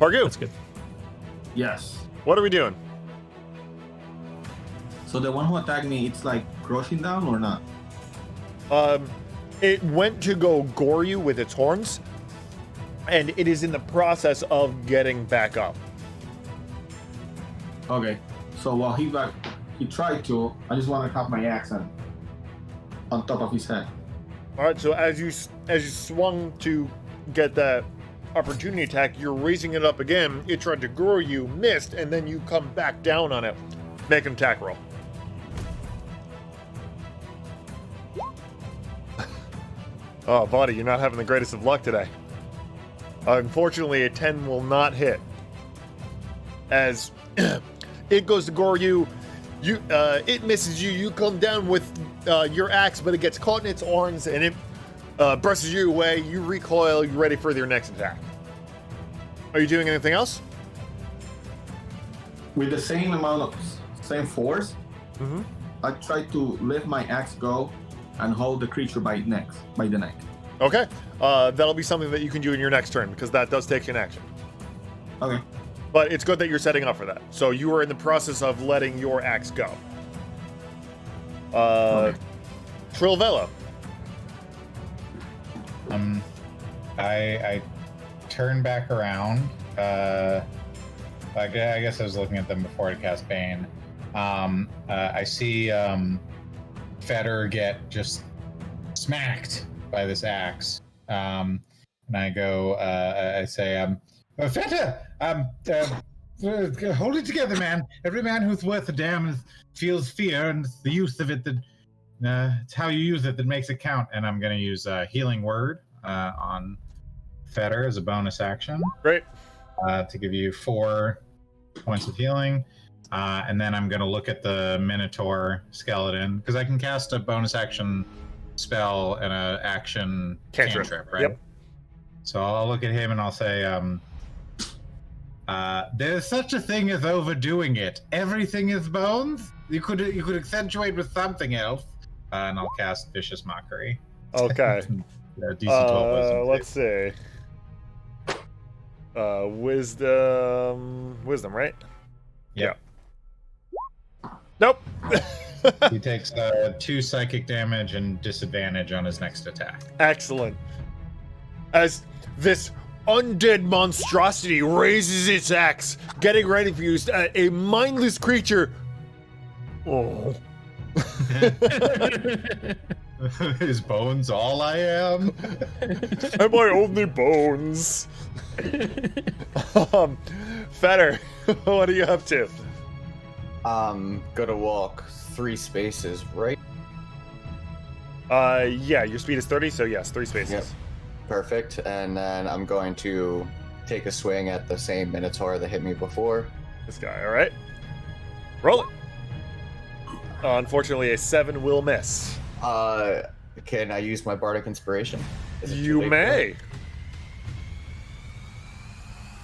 Pargu, that's good. Yes. what are we doing? So the one who attacked me, it's like crushing down or not? It went to go gore you with its horns, and it is in the process of getting back up. Okay. So while he tried to, I just want to cut my axe on top of his head. All right. So as you swung to get that opportunity attack, you're raising it up again. It tried to gore you, missed, and then you come back down on it. Make an attack roll. Oh, buddy, you're not having the greatest of luck today. Unfortunately, a 10 will not hit. As it goes to gore you, it misses you. You come down with your axe, but it gets caught in its horns, and it brushes you away. You recoil. You're ready for your next attack. Are you doing anything else? With the same force, I try to let my axe go and hold the creature by the neck. Okay. That'll be something that you can do in your next turn, because that does take an action. Okay. But it's good that you're setting up for that. So you are in the process of letting your axe go. Okay. Trilvella. I turn back around. I guess I was looking at them before to cast Bane. I see Fetter get just smacked by this axe. And I go, I say, Fetter, hold it together, man. Every man who's worth a damn feels fear, and it's the use of it that, it's how you use it that makes it count. And I'm going to use Healing Word on Fetter as a bonus action. Great. To give you 4 points of healing. And then I'm going to look at the Minotaur skeleton, because I can cast a bonus action spell and an action cantrip, right? Yep. So I'll look at him and I'll say, there's such a thing as overdoing it. Everything is bones. You could accentuate with something else. And I'll cast Vicious Mockery. Okay. DC 12 wisdom let's save. see. Wisdom, right? Yep. Yeah. Nope. He takes 2 psychic damage and disadvantage on his next attack. Excellent. As this undead monstrosity raises its axe, getting ready for use, a mindless creature. Oh. His bones all I am. Am I only bones? Fetter, what are you up to? Gonna walk 3 spaces, right? Yeah, your speed is 30, so yes, 3 spaces. Yep. Perfect. And then I'm going to take a swing at the same Minotaur that hit me before. This guy, alright. Roll it. Unfortunately, a 7 will miss. Can I use my Bardic Inspiration? Is it too You late may.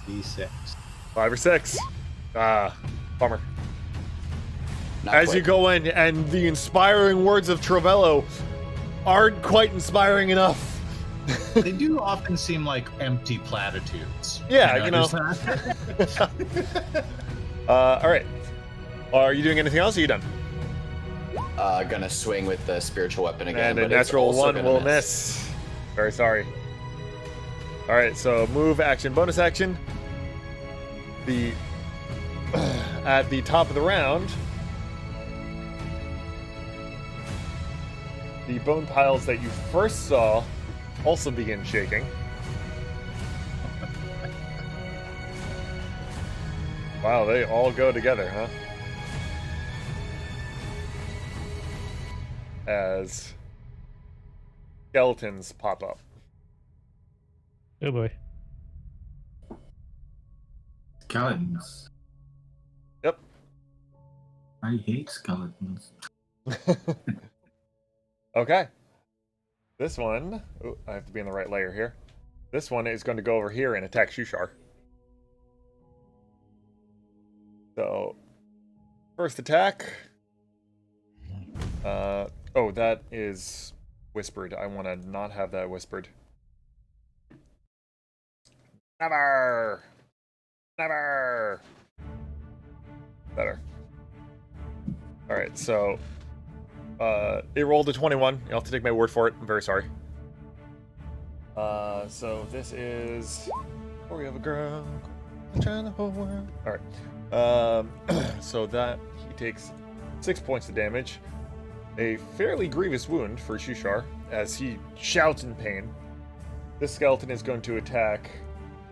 D6. 5 or 6. Bummer. Not As quite. you go in, and the inspiring words of Travello aren't quite inspiring enough. They do often seem like empty platitudes. Yeah, you know. there's that. Alright. Are you doing anything else, or are you done? Gonna swing with the spiritual weapon again. And a but it's natural also 1 gonna will miss. Very sorry. Alright, so move, action, bonus action. At the top of the round, the bone piles that you first saw also begin shaking. Wow, they all go together, huh? As skeletons pop up. Oh boy. Skeletons. Yep. I hate skeletons. Okay. This one... Ooh, I have to be in the right layer here. This one is going to go over here and attack Shushar. So, first attack. Oh, that is whispered. I want to not have that whispered. Never! Never! Better. Alright, so... it rolled a 21. You'll have to take my word for it. I'm very sorry. So this is... Story of a girl trying the whole world. Alright. So that he takes 6 points of damage. A fairly grievous wound for Shushar, as he shouts in pain. This skeleton is going to attack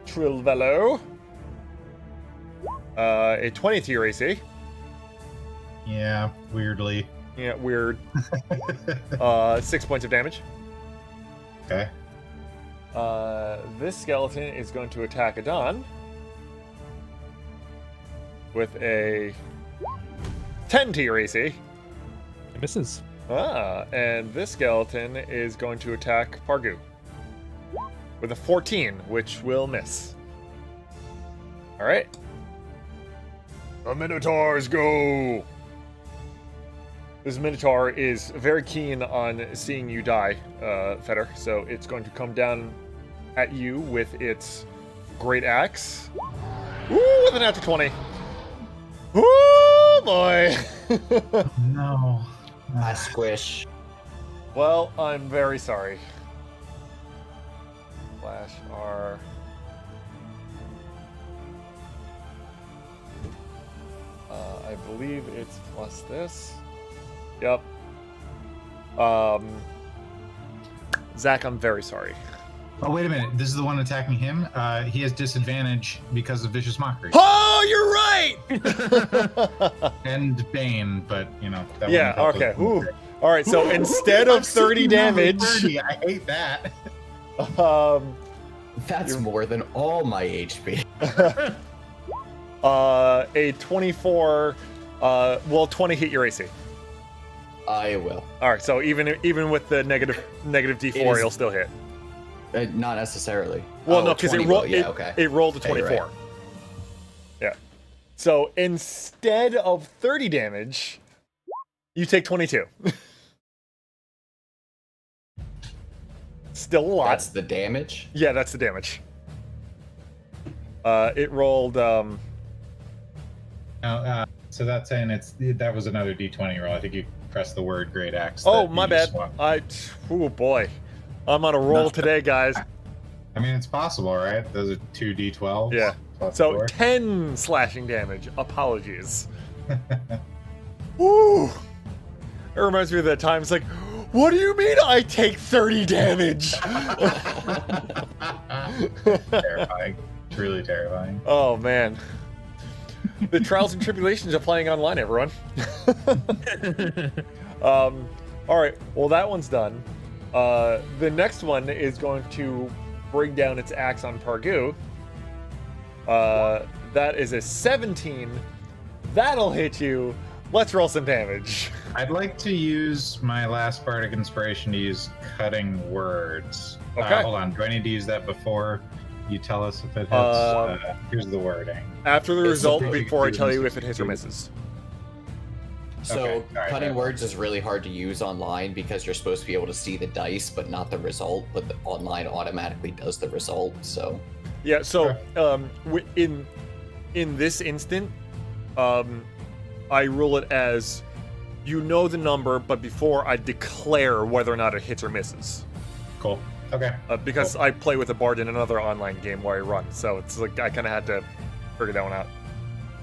Trilvello. A 20 to your AC. Yeah, weirdly. Yeah, weird. 6 points of damage. Okay. This skeleton is going to attack Adon with a 10 to your AC. It misses. And this skeleton is going to attack Pargu with a 14, which will miss. Alright. The Minotaurs go! This Minotaur is very keen on seeing you die, Fetter, so it's going to come down at you with its great axe. Ooh, with an natural 20. Ooh, boy! No. I squish. Well, I'm very sorry. Slash R. I believe it's plus this. Yep. Zach, I'm very sorry. Oh, wait a minute. This is the one attacking him. He has disadvantage because of Vicious Mockery. Oh, you're right! And Bane, but, you know. That Yeah, wouldn't help okay. with- Ooh. Alright, so instead of 30 damage, 30. I hate that. That's You're- more than all my HP. A 24 will 20 hit your AC. I will. All right, so even with the negative D4, you'll still hit. Not necessarily. Well, no, because 20 it will, rolled. yeah, okay. It rolled a Yeah, you're 24. right. Yeah. So instead of 30 damage, you take 22. Still a lot. That's the damage? Yeah, that's the damage. It rolled. So that's saying that was another D20 roll. I think you pressed the word great axe. Oh, that my you bad. swapped. Oh boy, I'm on a roll today, guys. I mean, it's possible, right? Those are 2 D12s. Yeah. plus So 4. 10 slashing damage. Apologies. Woo! It reminds me of that time. It's like, what do you mean I take 30 damage? Terrifying. Truly terrifying. Oh man. The trials and tribulations of playing online, everyone. All right. Well, that one's done. The next one is going to bring down its axe on Pargu. That is a 17. That'll hit you. Let's roll some damage. I'd like to use my last bardic inspiration to use cutting words. Okay. Hold on. Do I need to use that before you tell us if it hits? Here's the wording. After the It's result, something- before I tell you if it hits or misses. So Okay, all right, cutting yeah. words is really hard to use online because you're supposed to be able to see the dice, but not the result. But the online automatically does the result. So Yeah. So, in this instant, I rule it as you know the number, but before I declare whether or not it hits or misses. Cool. Okay. Because I play with a bard in another online game where I run, so it's like I kind of had to figure that one out.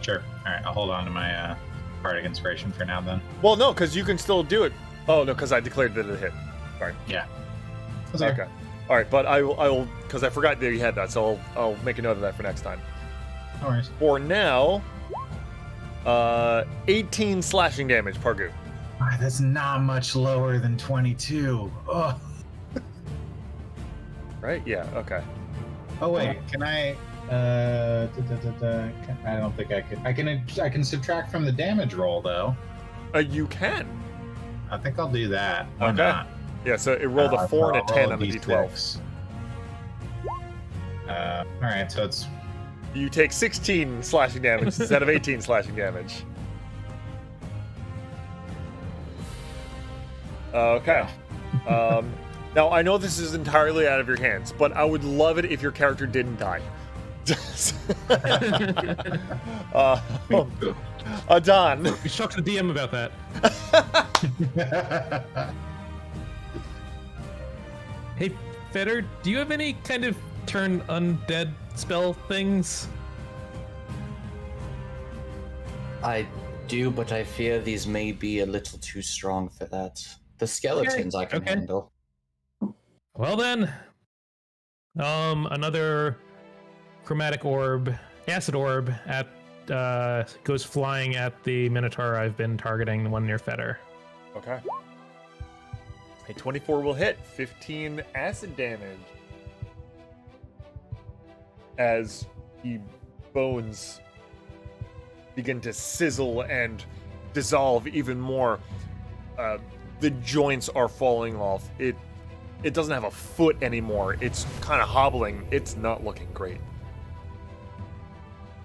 Sure. All right. I'll hold on to my bardic inspiration for now then. Well, no, because you can still do it. Oh no, because I declared that it hit. Sorry. Yeah. Okay. All right, but I will because I forgot that you had that, so I'll make a note of that for next time. No worries. For now, 18 slashing damage, Pargu. Ah, that's not much lower than 22. Oh. Right? Yeah. Okay. Oh wait, can I? I don't think I can. I can subtract from the damage roll though. You can. I think I'll do that. Why Okay. not? Yeah. So it rolled a 4 and a I'll 10 roll on the D12. D12. All right, so it's You take 16 slashing damage instead of 18 slashing damage. Okay. Now, I know this is entirely out of your hands, but I would love it if your character didn't die. Don. We should talk to the DM about that. Hey, Feder, do you have any kind of turn undead spell things? I do, but I fear these may be a little too strong for that. The skeletons I can okay. handle. Well then, another chromatic orb, acid orb, goes flying at the Minotaur I've been targeting, the one near Feder. Okay. A 24 will hit. 15 acid damage. As the bones begin to sizzle and dissolve even more, the joints are falling off. It doesn't have a foot anymore. It's kind of hobbling. It's not looking great.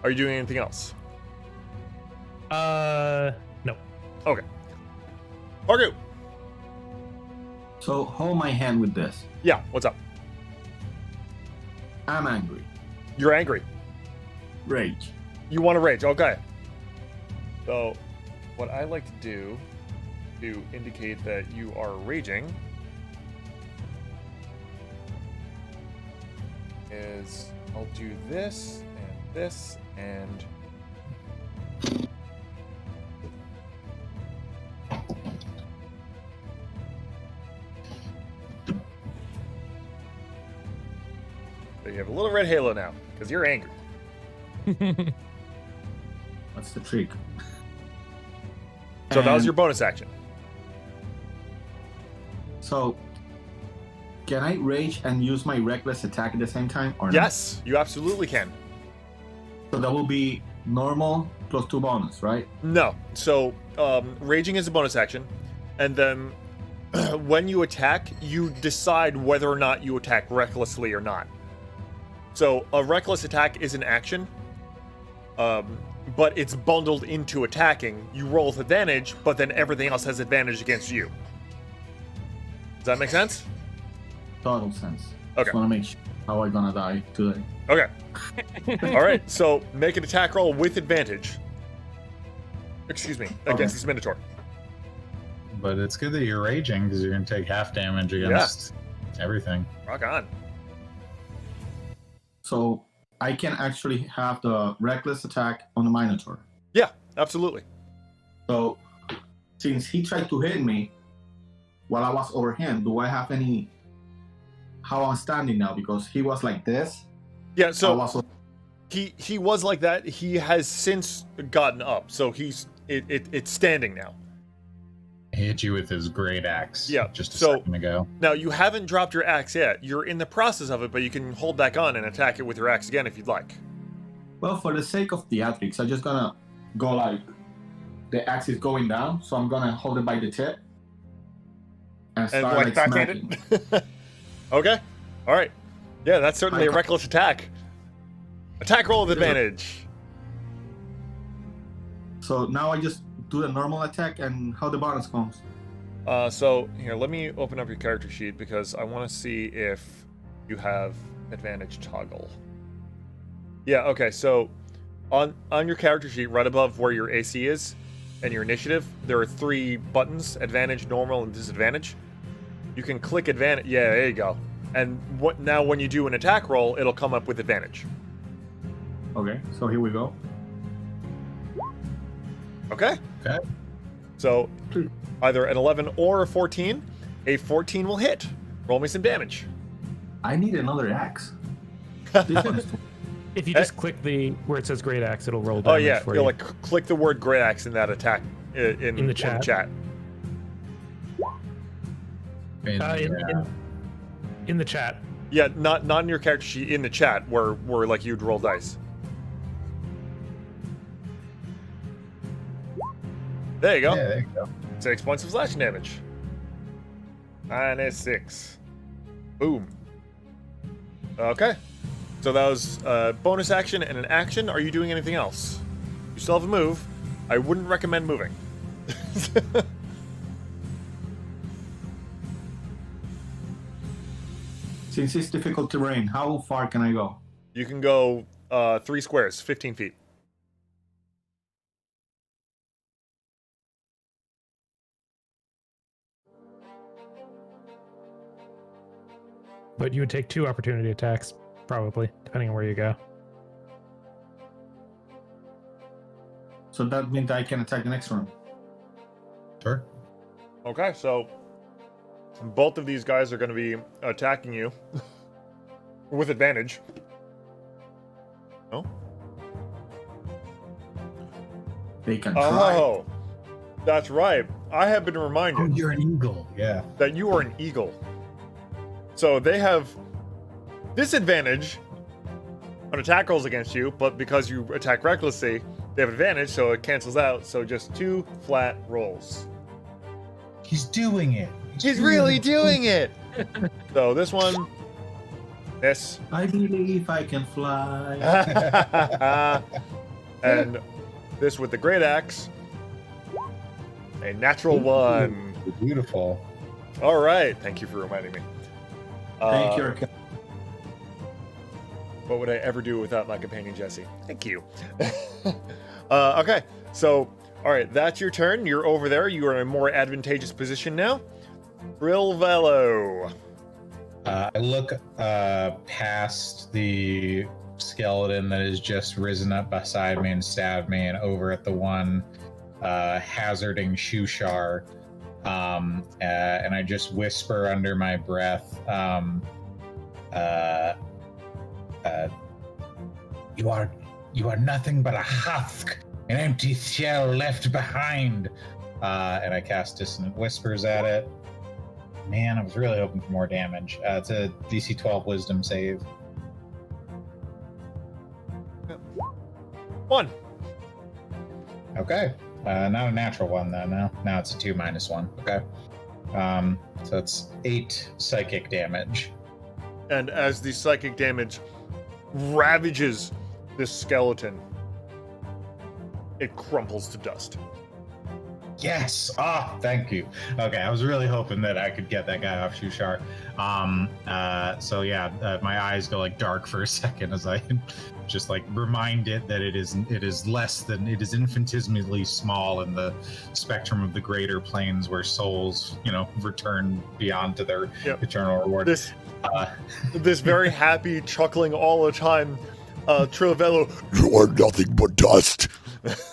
Are you doing anything else? No. Okay. Pargu. So hold my hand with this. Yeah, what's up? I'm angry. You're angry. Rage. You want to rage. Okay. So, what I like to do to indicate that you are raging is I'll do this and this and so you have a little red halo now because you're angry. What's the trick? So that was And your bonus action. So, can I rage and use my reckless attack at the same time, or not? Yes, you absolutely can. So that will be normal plus 2 bonus, right? No. So, raging is a bonus action, and then when you attack, you decide whether or not you attack recklessly or not. So, a reckless attack is an action, but it's bundled into attacking. You roll with advantage, but then everything else has advantage against you. Does that make sense? Total sense. Okay. Just want to make sure how I gonna die today. Okay. All right. So make an attack roll with advantage. Excuse me, against this Minotaur. But it's good that you're raging because you're going to take half damage against everything. Rock on. So I can actually have the reckless attack on the Minotaur. Yeah, absolutely. So since he tried to hit me while I was over him, do I have any how I'm standing now? Because he was like this. Yeah. I So was he was like that. He has since gotten up, so it's standing now. He hit you with his great axe just a so- second ago. Now you haven't dropped your axe yet. You're in the process of it, but you can hold back on and attack it with your axe again if you'd like. well, for the sake of theatrics, I'm just gonna go like the axe is going down, so I'm gonna hold it by the tip and And start like like backhanded. smacking. Okay. All right. Yeah, that's certainly a I- reckless attack. Attack roll with advantage. So now I just do the normal attack and how the bonus comes. So here, let me open up your character sheet because I want to see if you have advantage toggle. Yeah. Okay. So on your character sheet, right above where your AC is and your initiative, there are 3 buttons: advantage, normal, and disadvantage. You can click advantage. Yeah, there you go. And now when you do an attack roll, it'll come up with advantage. Okay, so here we go. Okay. Okay. So either an 11 or a 14. A 14 will hit. Roll me some damage. I need another axe. This one is If you just click the where it says great axe, it'll roll damage Oh yeah, for you'll you. like click the word great axe in that attack in the chat. In the chat. Yeah, not in your character sheet, in the chat where like you'd roll dice. There you go. Yeah, there you go. 6 points of slashing damage. -6. Boom. Okay. So that was a bonus action and an action. Are you doing anything else? You still have a move. I wouldn't recommend moving. Since it's difficult terrain, how far can I go? You can go 3 squares, 15 feet. But you would take 2 opportunity attacks, probably, depending on where you go. So that means I can attack the next round. Sure. Okay, so both of these guys are going to be attacking you with advantage. Oh? They can try. Oh, that's right. I have been Oh, reminded you're an eagle. Yeah. that you are an eagle. So they have disadvantage on attack rolls against you, but because you attack recklessly, they have advantage, so it cancels out. So just 2 flat rolls. He's doing it. He's really doing it! So this one, this, I believe I can fly. and this with the great axe. A natural 1. Beautiful. All right. Thank you for reminding me. Thank you. What would I ever do without my companion Jesse? Thank you. Okay, so all right, that's your turn. You're over there. You are in a more advantageous position now. Brilvello. I look past the skeleton that has just risen up beside me and stabbed me, and over at the one hazarding Shushar, and I just whisper under my breath, "You are nothing but a husk, an empty shell left behind." And I cast Dissonant Whispers at it. Man, I was really hoping for more damage. It's a DC 12 Wisdom save. 1. Okay. Not a natural one, though, no. Now it's a 2 minus 1. Okay. So it's 8 psychic damage. And as the psychic damage ravages this skeleton, it crumples to dust. Yes! Thank you. Okay, I was really hoping that I could get that guy off Shushar. My eyes go like dark for a second as I just like remind it that it is infinitesimally small in the spectrum of the greater planes where souls, return beyond to their eternal reward. This very happy, chuckling all the time, Trovello, You are nothing but dust.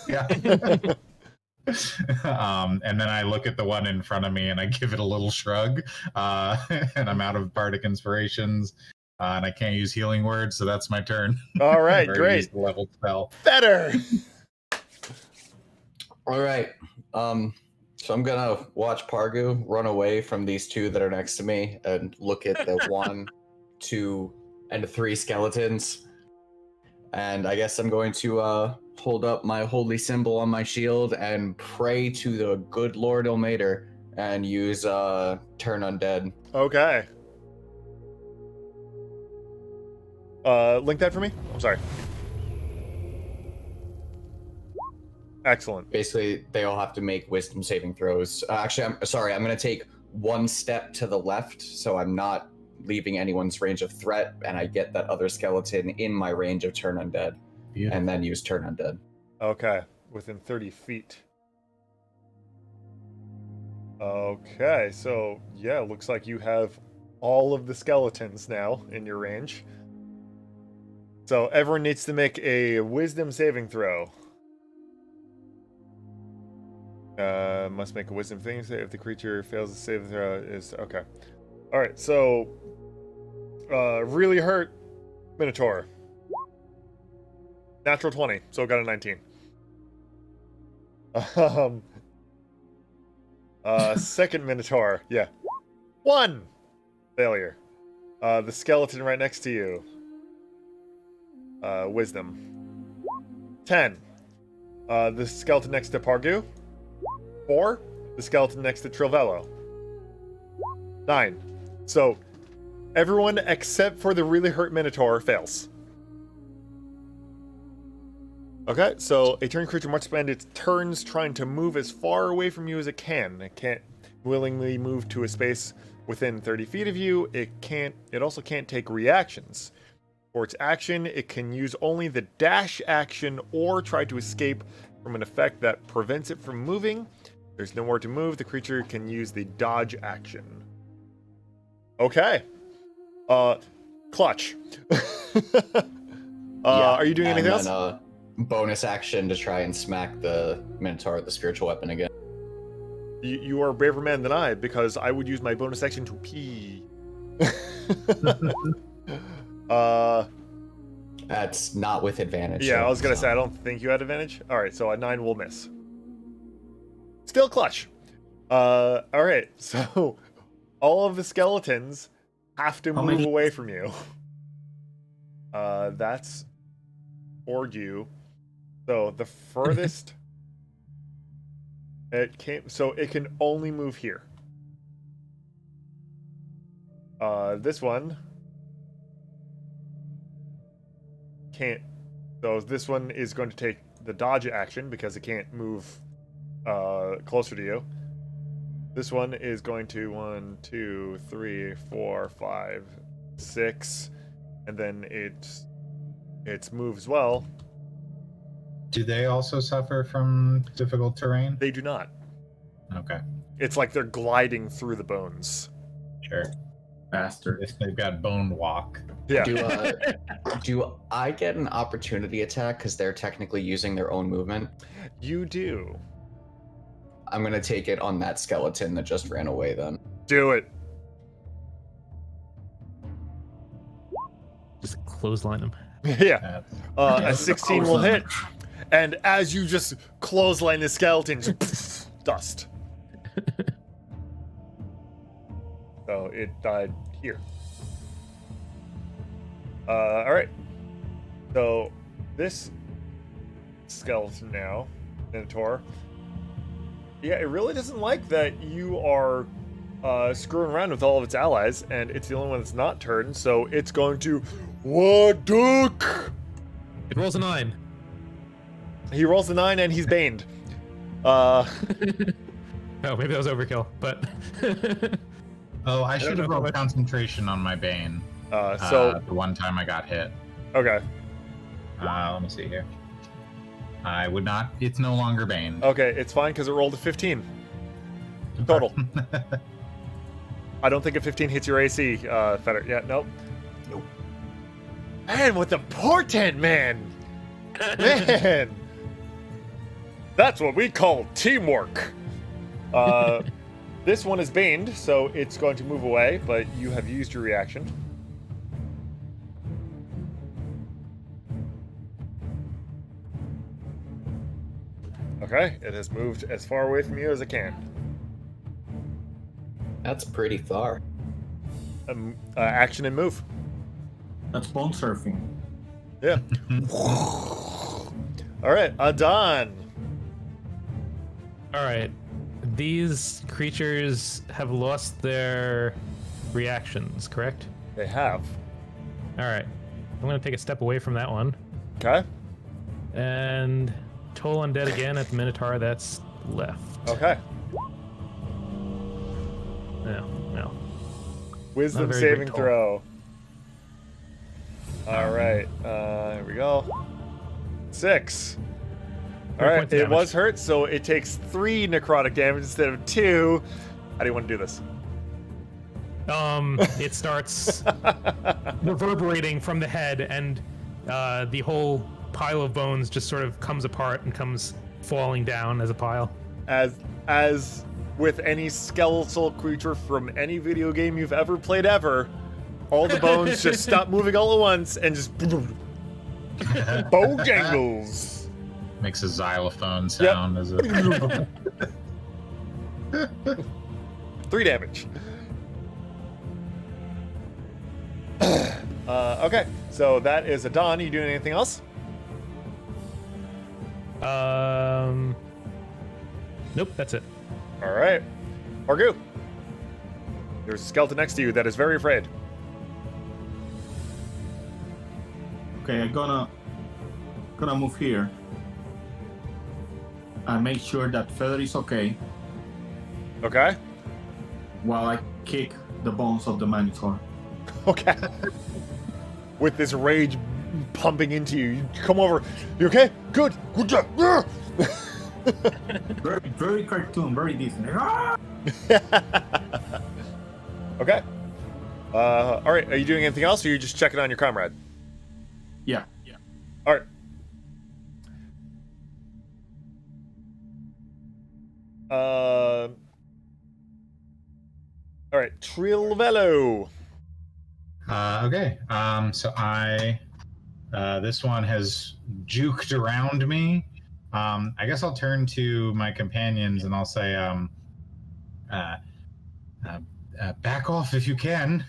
Yeah. And then I look at the one in front of me and I give it a little shrug. And I'm out of bardic inspirations, and I can't use healing words, so that's my turn. All right, great. Level spell. Better. All right. So I'm gonna watch Pargu run away from these two that are next to me and look at the 1, 2, and 3 skeletons. And I guess I'm going to hold up my holy symbol on my shield and pray to the good Lord Ilmater and use Turn Undead. Okay. Link that for me? I'm sorry. Excellent. Basically, they all have to make wisdom saving throws. Actually, I'm sorry, I'm going to take 1 step to the left, so I'm not leaving anyone's range of threat, and I get that other skeleton in my range of Turn Undead. Beautiful. And then use Turn Undead. Okay, within 30 feet. Okay, so yeah, looks like you have all of the skeletons now in your range. So everyone needs to make a wisdom saving throw. Must make a wisdom thing save if the creature fails to save the throw is okay. Alright, so really hurt Minotaur. Natural 20, so got a 19. Second Minotaur, yeah. 1 failure. The skeleton right next to you. Wisdom. 10. The skeleton next to Pargu. 4. The skeleton next to Trilvello. 9. So, everyone except for the really hurt Minotaur fails. Okay, so a turn creature must spend its turns trying to move as far away from you as it can. It can't willingly move to a space within 30 feet of you. It also can't take reactions. For its action, it can use only the dash action or try to escape from an effect that prevents it from moving. There's nowhere to move. The creature can use the dodge action. Okay. Clutch. Are you doing anything else? Bonus action to try and smack the Minotaur with the spiritual weapon again. You are a braver man than I, because I would use my bonus action to pee. That's not with advantage. Yeah, so I was gonna it's say, I not. don't think you had advantage. Alright, so a 9 will miss. Still clutch. Alright, so all of the skeletons have to move away from you. That's for you. So the furthest it can only move here. This one can't. So this one is going to take the dodge action because it can't move closer to you. This one is going to 1, 2, 3, 4, 5, 6, and then its move as well. Do they also suffer from difficult terrain? They do not. Okay. It's like they're gliding through the bones. Sure. Bastard. They've got bone walk. Yeah. Do I get an opportunity attack because they're technically using their own movement? You do. I'm going to take it on that skeleton that just ran away then. Do it. Just clothesline him. Yeah. A 16 will hit. And as you just clothesline the skeleton, dust. So it died here. Alright. So this skeleton now Minotaur. Yeah, it really doesn't like that you are screwing around with all of its allies, and it's the only one that's not turned, so it's going to Duck. It rolls a 9. He rolls a 9 and he's baned. Oh, maybe that was overkill, but Oh, I should know have how rolled much- concentration on my Bane. So The one time I got hit. okay, Let me see here. I would not. It's no longer Bane. okay, it's fine because it rolled a 15 total. I don't think a 15 hits your AC, Feder. Yeah, nope. Nope. Man, with the portent, man! Man! That's what we call teamwork! This one is baned, so it's going to move away, but you have used your reaction. Okay, it has moved as far away from you as it can. That's pretty far. Action and move. That's bone surfing. Yeah. Alright, Adon. all right. These creatures have lost their reactions, correct? They have. All right. I'm going to take a step away from that one. Okay. And toll undead again at the Minotaur that's left. Okay. No. Wisdom Not very saving great throw. Alright, here we go. 6. Alright, points it damage. was hurt, so it takes 3 necrotic damage instead of 2. How do you want to do this? It starts reverberating from the head, and the whole pile of bones just sort of comes apart and comes falling down as a pile. As with any skeletal creature from any video game you've ever played ever, all the bones just stop moving all at once and just Bojangles. Makes a xylophone sound as a 3 damage. Okay, so that is Adon. You doing anything else? Nope, that's it. All right, Orgu. There's a skeleton next to you that is very afraid. Okay, I'm gonna move here and make sure that Feather is okay Okay. while I kick the bones of the Minotaur. Okay. With this rage pumping into you, you come over. You okay? Good. Good job. Yeah. Very, very cartoon, very Disney. Ah! Okay. All right. Are you doing anything else, or are you just checking on your comrade? Yeah. All right. All right. Trilvello. Okay. So I, this one has juked around me. I guess I'll turn to my companions and I'll say, back off if you can.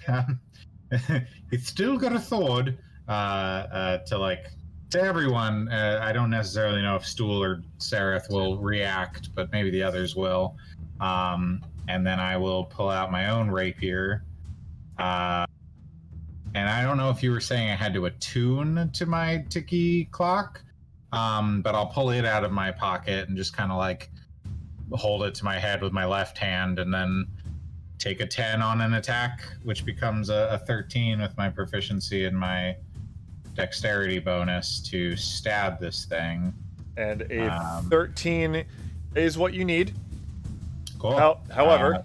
It's still got a sword. To everyone. I don't necessarily know if Stool or Sereth will react, but maybe the others will. And then I will pull out my own rapier. And I don't know if you were saying I had to attune to my Tiki clock, but I'll pull it out of my pocket and just kind of like hold it to my head with my left hand and then take a 10 on an attack, which becomes a 13 with my proficiency and my dexterity bonus to stab this thing. And a 13 is what you need. Cool. However,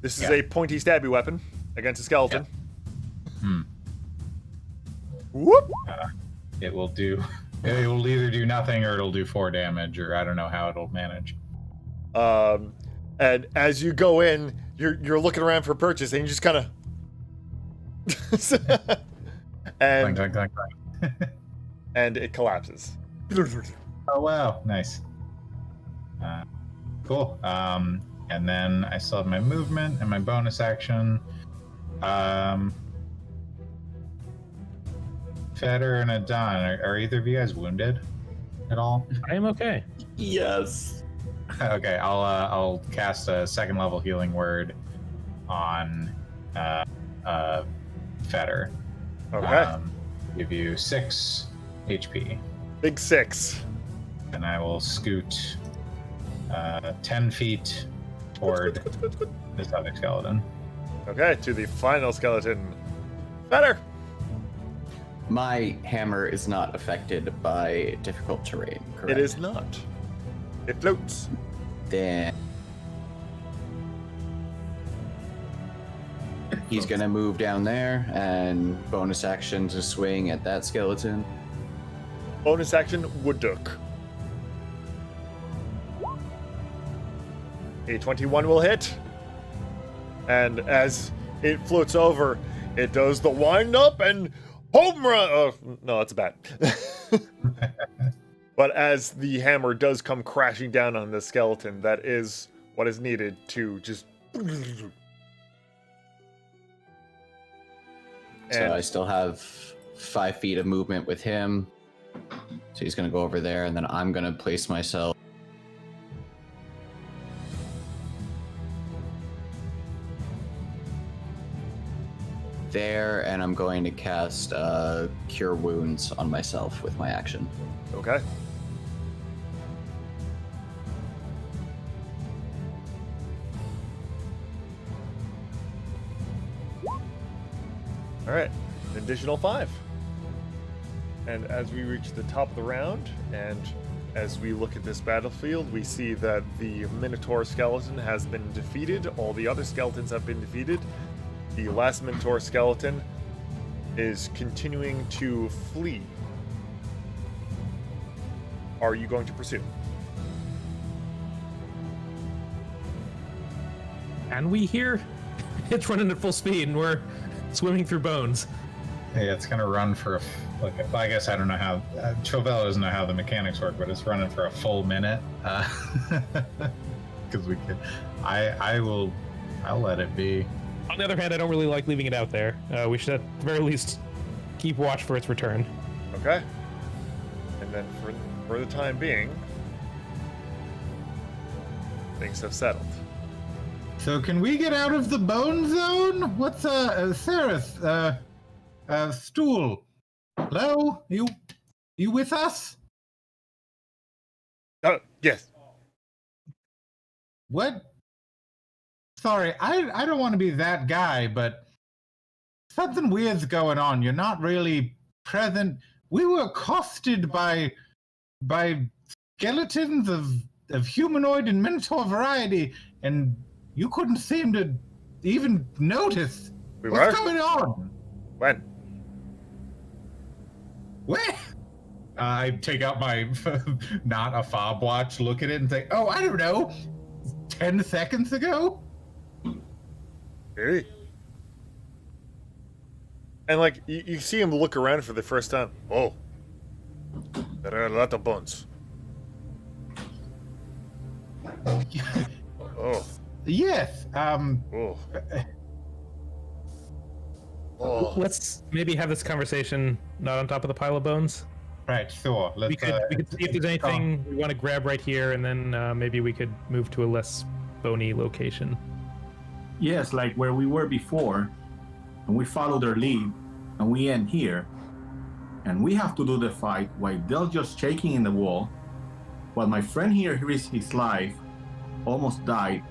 this is a pointy stabby weapon against a skeleton. Whoop! It will do. It will either do nothing or it'll do 4 damage, or I don't know how it'll manage. And as you go in, you're looking around for purchase, and you just kind of. And Clank, clank, clank, clank. and it collapses. Oh wow, nice. Cool. And then I still have my movement and my bonus action. Feder and Adon, are either of you guys wounded? at all? I am okay. Yes. Okay, I'll cast a second level healing word on Fetter. Okay. Give you 6 HP, Big 6. and I will scoot 10 feet toward this other skeleton. Okay, to the final skeleton. Better. My hammer is not affected by difficult terrain, correct? It is not. It floats. Then he's gonna move down there and bonus action to swing at that skeleton. Bonus action, Wood Duck. A 21 will hit. And as it floats over, it does the wind up and home run. Oh, no, that's bad. But as the hammer does come crashing down on the skeleton, that is what is needed to just. So I still have 5 feet of movement with him. So he's going to go over there, and then I'm going to place myself there, and I'm going to cast Cure Wounds on myself with my action. Okay. All right, an additional 5. And as we reach the top of the round, and as we look at this battlefield, we see that the Minotaur skeleton has been defeated. All the other skeletons have been defeated. The last Minotaur skeleton is continuing to flee. Are you going to pursue? And we hear it's running at full speed, and we're swimming through bones. Hey, it's gonna run for I guess I don't know how. Chauvel doesn't know how the mechanics work, but it's running for a full minute. Because we could. I'll let it be. On the other hand, I don't really like leaving it out there. We should at the very least keep watch for its return. Okay. And then for the time being, things have settled. So can we get out of the bone zone? What's Sarith? Stool. Hello? You with us? Yes. What? Sorry, I don't want to be that guy, but something weird's going on. You're not really present. We were accosted by skeletons of humanoid and minotaur variety, and you couldn't seem to even notice. What's going on? When? Where? I take out my not a fob watch, look at it, and say, "Oh, I don't know, 10 seconds ago." Hey. And like you see him look around for the first time. Oh, there are a lot of bones. Oh. Yes. Oh. Oh. Let's maybe have this conversation not on top of the pile of bones. Right. Sure. We could see if there's anything we want to grab right here, and then maybe we could move to a less bony location. Yes, like where we were before, and we follow their lead, and we end here, and we have to do the fight while they're just shaking in the wall, while my friend here risked his life, almost died,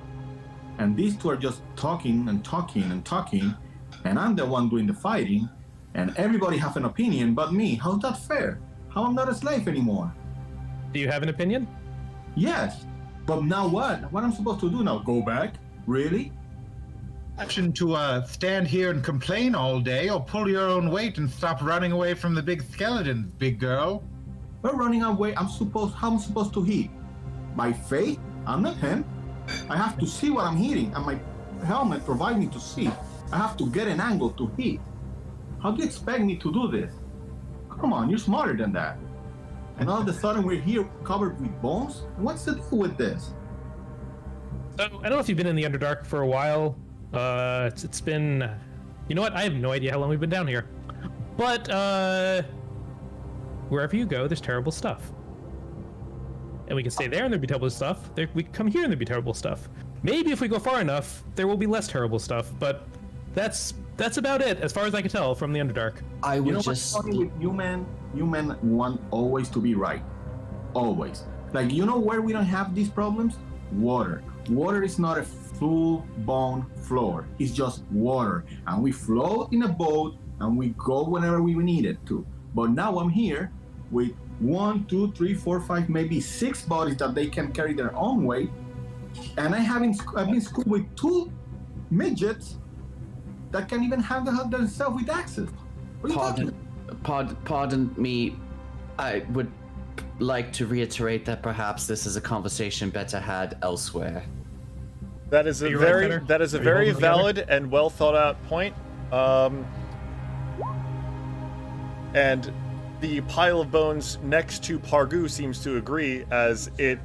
and these two are just talking and talking and talking, and I'm the one doing the fighting, and everybody have an opinion but me. How's that fair? How I'm not a slave anymore? Do you have an opinion? Yes, but now what? What I'm supposed to do now? Go back? Really? Option to stand here and complain all day, or pull your own weight and stop running away from the big skeletons, big girl. We're running away. How am I supposed to hit? By faith? I'm not him. I have to see what I'm hitting, and my helmet provides me to see. I have to get an angle to hit. How do you expect me to do this? Come on, you're smarter than that. And all of a sudden we're here covered with bones? What's the deal with this? So, I don't know if you've been in the Underdark for a while. It's been... You know what? I have no idea how long we've been down here. But, wherever you go, there's terrible stuff. and we can stay there and there'd be terrible stuff. We can come here and there'd be terrible stuff. Maybe if we go far enough, there will be less terrible stuff, but that's about it, as far as I can tell from the Underdark. I would You know just. what's funny with human want always to be right. Always. Like, you know where we don't have these problems? Water. Water is not a full-blown floor. It's just water. And we float in a boat and we go whenever we need it to. But now I'm here with 1, 2, 3, 4, 5, maybe 6 bodies that they can carry their own weight. And I've been schooled with 2 midgets that can even have themselves with axes. What are you talking Pardon me. I would like to reiterate that perhaps this is a conversation better had elsewhere. That is a you right, Cutter? that is a Are you very holding together? valid and well thought out point. And the pile of bones next to Pargu seems to agree as it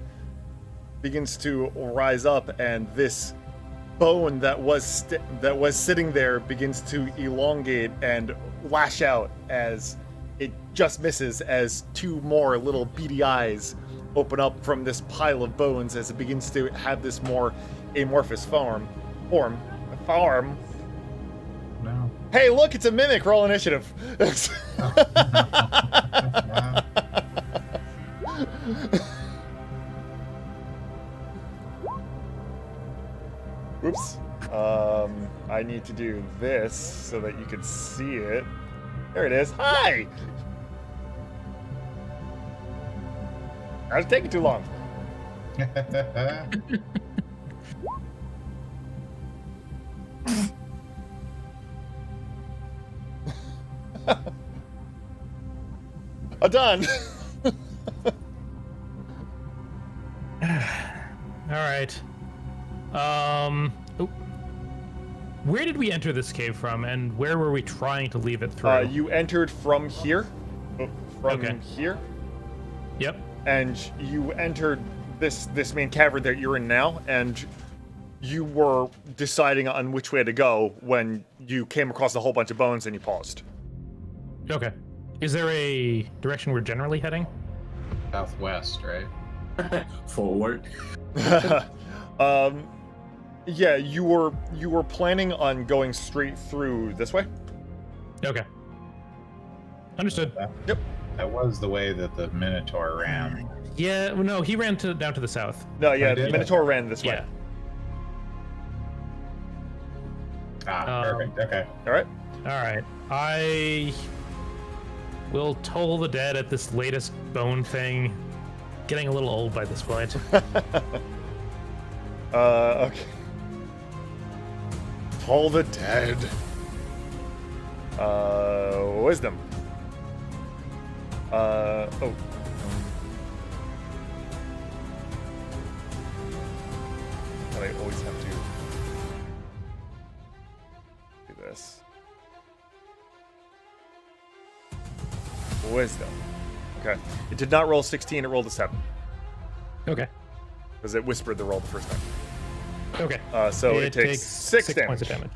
begins to rise up, and this bone that was sitting there begins to elongate and lash out as it just misses, as 2 more little beady eyes open up from this pile of bones as it begins to have this more amorphous form. No. Hey, look, it's a mimic. Roll initiative. Oops. I need to do this so that you can see it. There it is. Hi! I was taking too long. I'm done. All right. Where did we enter this cave from, and where were we trying to leave it through? You entered from here. From Okay. here. Yep. And you entered this main cavern that you're in now, and you were deciding on which way to go when you came across a whole bunch of bones and you paused. Okay. Is there a direction we're generally heading? Southwest, right? Forward. Yeah, you were planning on going straight through this way. Okay. Understood. Yep. That was the way that the Minotaur ran. Yeah, well, no, he ran down to the south. No, yeah, I the did. Minotaur ran this way. Yeah. Perfect. Okay. All right. All right. I will toll the dead at this latest bone thing. Getting a little old by this point. Okay. Toll the dead. Wisdom. Oh. But I always have to do this. Wisdom. Okay. It did not roll 16, it rolled a 7. Okay. Because it whispered the roll the first time. Okay. So it takes 6 points of damage.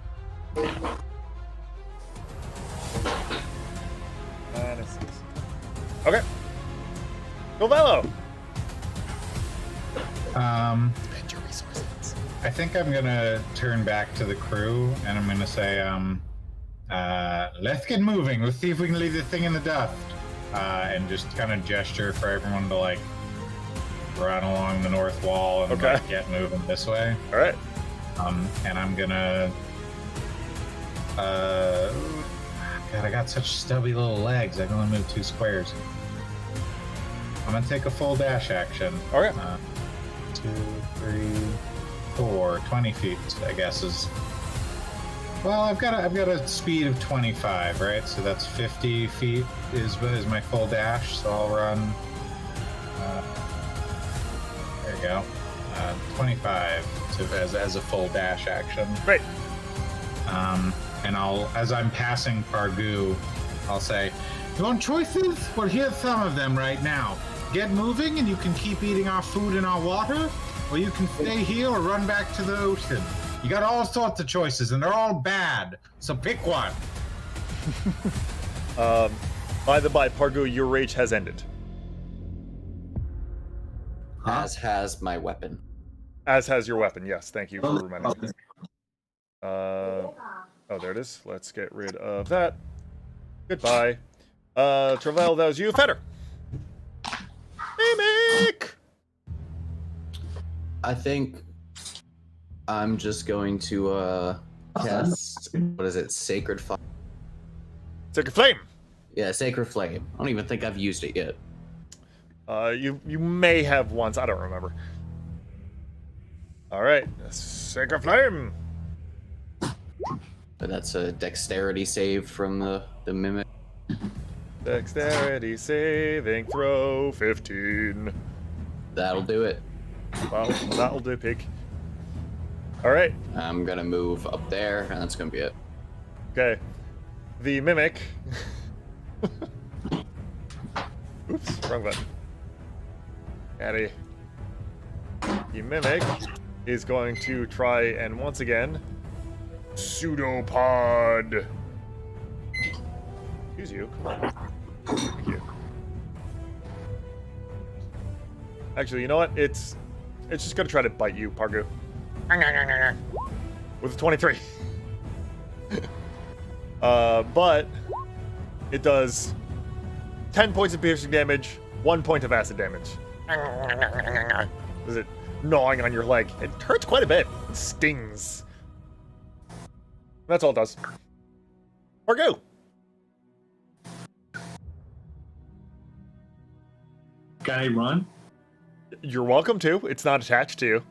And a 6. Okay. Novello! Spend your resources. I think I'm gonna turn back to the crew and I'm gonna say, let's get moving. Let's see if we can leave this thing in the dust. And just kind of gesture for everyone to like run along the north wall and Okay. like, get moving this way. All right. And I'm gonna. God, I got such stubby little legs. I can only move 2 squares. I'm gonna take a full dash action. All right. 2, 3, 4, 20 feet. I guess is. Well, I've got a speed of 25, right? So that's 50 feet is my full dash. So I'll run. There you go. 25 as a full dash action. Great. And as I'm passing Pargu, I'll say, "You want choices? Well, here's some of them right now. Get moving, and you can keep eating our food and our water, or you can stay here or run back to the ocean. You got all sorts of choices, and they're all bad. So pick one." By the by, Pargu, your rage has ended. As has my weapon. As has your weapon, yes. Thank you for reminding me. Okay. Oh, there it is. Let's get rid of that. Goodbye. Travail, that was you. Fetter. Mimic! I think I'm just going to cast, what is it, Sacred Fire? Sacred Flame. Yeah, Sacred Flame. I don't even think I've used it yet. You may have once. I don't remember. All right. Sacred Flame. But that's a dexterity save from the mimic. Dexterity saving throw 15. That'll do it. Well, that'll do, pig. All right. I'm gonna move up there, and that's gonna be it. Okay. The mimic. Oops, wrong button. Addy. The mimic is going to try and once again pseudopod. Excuse you. Come on. Thank you. Actually, you know what? It's just gonna try to bite you, Pargu. With a 23. But it does 10 points of piercing damage, 1 point of acid damage. Is it gnawing on your leg? It hurts quite a bit. It stings. That's all it does. Pargu. Can I run? You're welcome to. It's not attached to you.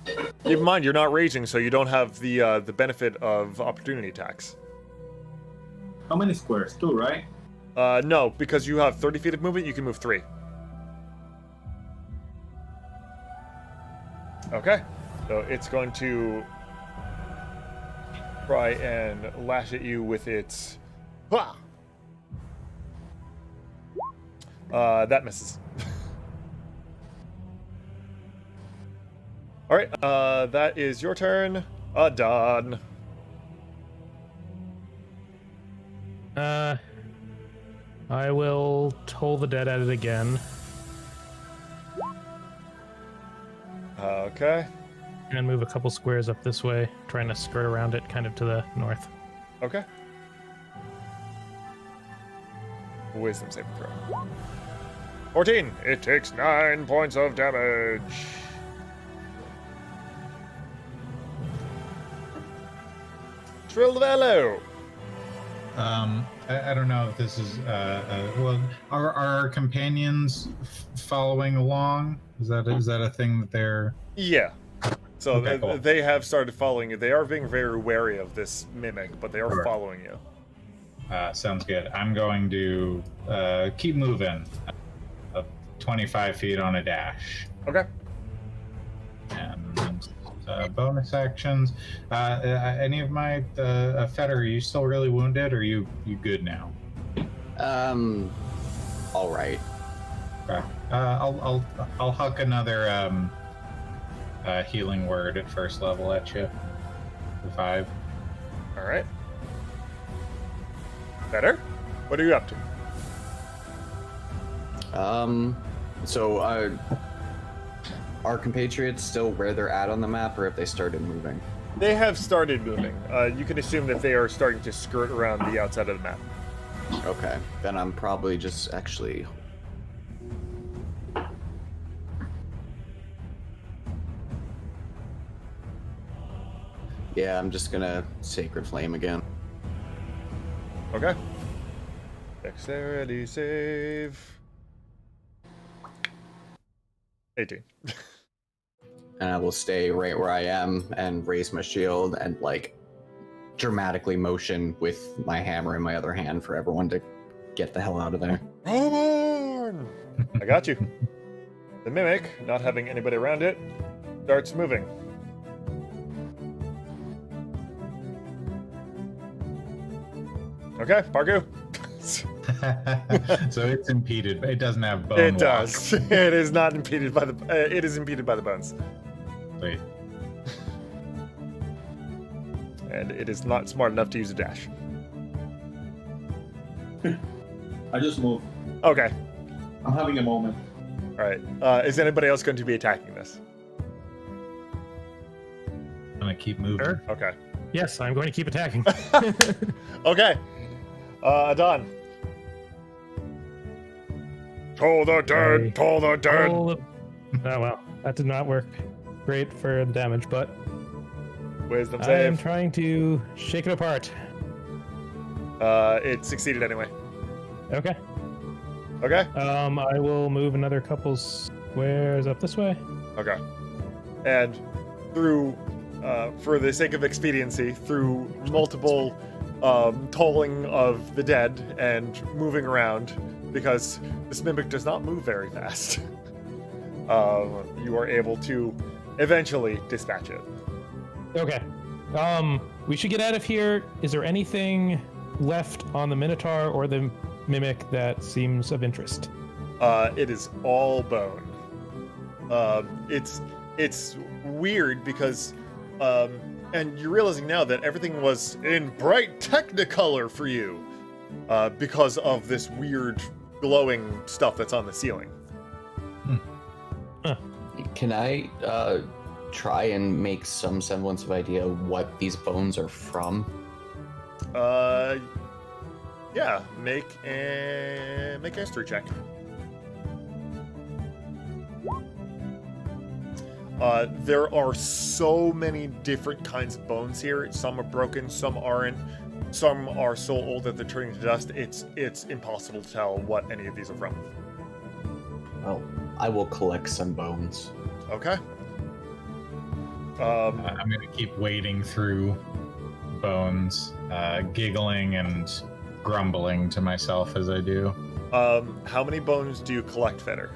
Keep in mind, you're not raging, so you don't have the benefit of opportunity attacks. How many squares? 2, right? No, because you have 30 feet of movement, you can move 3. Okay. So it's going to try and lash at you with its... Ha! That misses. Alright, that is your turn. Done. I will toll the dead at it again. Okay. And move a couple squares up this way, trying to skirt around it, kind of to the north. Okay. Wisdom saving throw. 14. It takes 9 points of damage. Trilvello. I don't know if this is well. Are our companions following along? Is that a thing that they're? Yeah. So Okay, cool. they have started following you. They are being very wary of this mimic, but they are Sure. following you. Sounds good. I'm going to keep moving. 25 feet on a dash. Okay. And bonus actions. Any of my Fetter, are you still really wounded, or are you good now? All right. Okay. I'll huck another healing word at first level at you. For 5. All right. Better? What are you up to? So are compatriots still where they're at on the map, or have they started moving? They have started moving. You can assume that they are starting to skirt around the outside of the map. Okay, then I'm probably just actually... Yeah, I'm just gonna Sacred Flame again. Okay. Dexterity save. 18. And I will stay right where I am and raise my shield and, like, dramatically motion with my hammer in my other hand for everyone to get the hell out of there. Roborn! I got you. The mimic, not having anybody around it, starts moving. Okay, Pargu. So it's impeded, but it doesn't have bone. It walk. does. It is not impeded by the. It is impeded by the bones, Wait. and it is not smart enough to use a dash. I just moved. Okay. I'm having a moment. All right. Is anybody else going to be attacking this? I'm gonna keep moving. Sure. Okay. Yes, I'm going to keep attacking. Okay. Adon. Toll the dead. Toll the dead. Oh well, that did not work great for the damage, but Wisdom I am save. trying to shake it apart. It succeeded anyway. Okay. Okay. I will move another couple squares up this way. Okay. And through, for the sake of expediency, through multiple tolling of the dead and moving around, because this mimic does not move very fast, you are able to eventually dispatch it. Okay. We should get out of here. Is there anything left on the Minotaur or the Mimic that seems of interest? It is all bone. It's weird because, and you're realizing now that everything was in bright Technicolor for you, because of this weird glowing stuff that's on the ceiling. Can I try and make some semblance of idea what these bones are from? Yeah, make a history check. There are so many different kinds of bones here. Some are broken, some aren't. Some are so old that they're turning to dust. It's impossible to tell what any of these are from. Well, I will collect some bones. Okay. I'm gonna keep wading through bones, giggling and grumbling to myself as I do. How many bones do you collect, Fetter?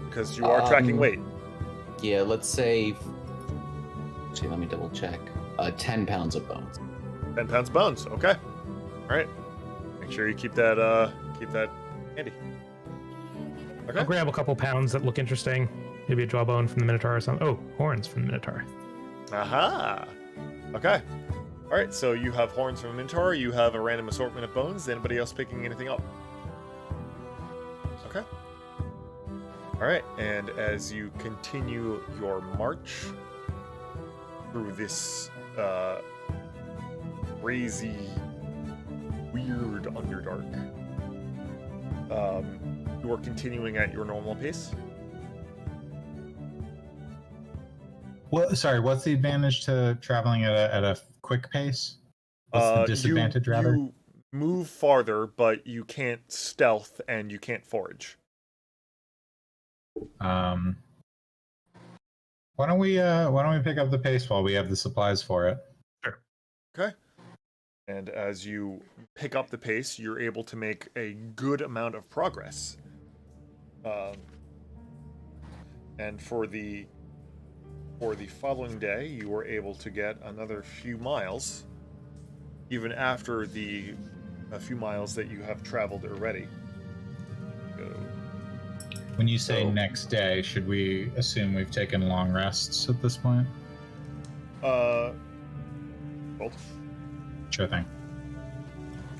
Because you are tracking weight. Yeah, let's say. Actually, let me double check. 10 pounds of bones. 10 pounds of bones. Okay. All right. Make sure you keep that handy. Okay. I'll grab a couple pounds that look interesting. Maybe a jawbone from the Minotaur or something. Oh, horns from the Minotaur. Aha. Okay. All right. So you have horns from a Minotaur. You have a random assortment of bones. Anybody else picking anything up? Okay. All right. And as you continue your march through this crazy, weird Underdark, you are continuing at your normal pace. Well, sorry, what's the advantage to traveling at a quick pace? What's the disadvantage, rather? You move farther, but you can't stealth and you can't forage. Why don't we pick up the pace while we have the supplies for it? Sure. Okay. And as you pick up the pace, you're able to make a good amount of progress. And for the following day, you were able to get another few miles, even after the few miles that you have traveled already. When you say next day, should we assume we've taken long rests at this point? Both. Sure thing.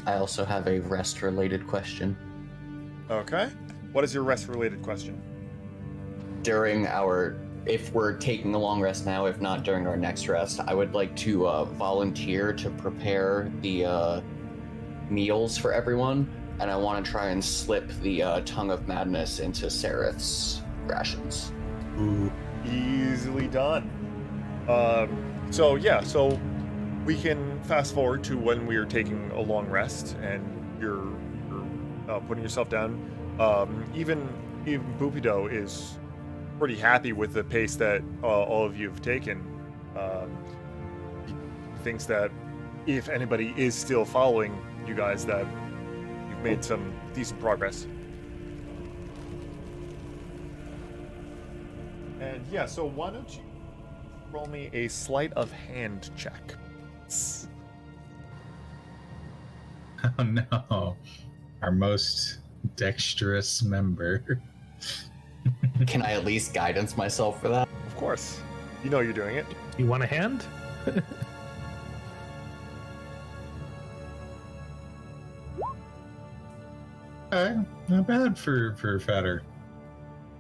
I also have a rest-related question. Okay. What is your rest-related question? If we're taking a long rest now, if not during our next rest, I would like to volunteer to prepare the meals for everyone, and I want to try and slip the Tongue of Madness into Sereth's rations. Ooh, easily done. So we can fast forward to when we are taking a long rest, and you're putting yourself down. Even Boopido is pretty happy with the pace that all of you have taken. He thinks that if anybody is still following you guys, that you've made some decent progress. And yeah, so why don't you roll me a sleight of hand check? Oh no, our most dexterous member. Can I at least guidance myself for that? Of course. You know you're doing it. You want a hand? Okay, not bad for Fetter.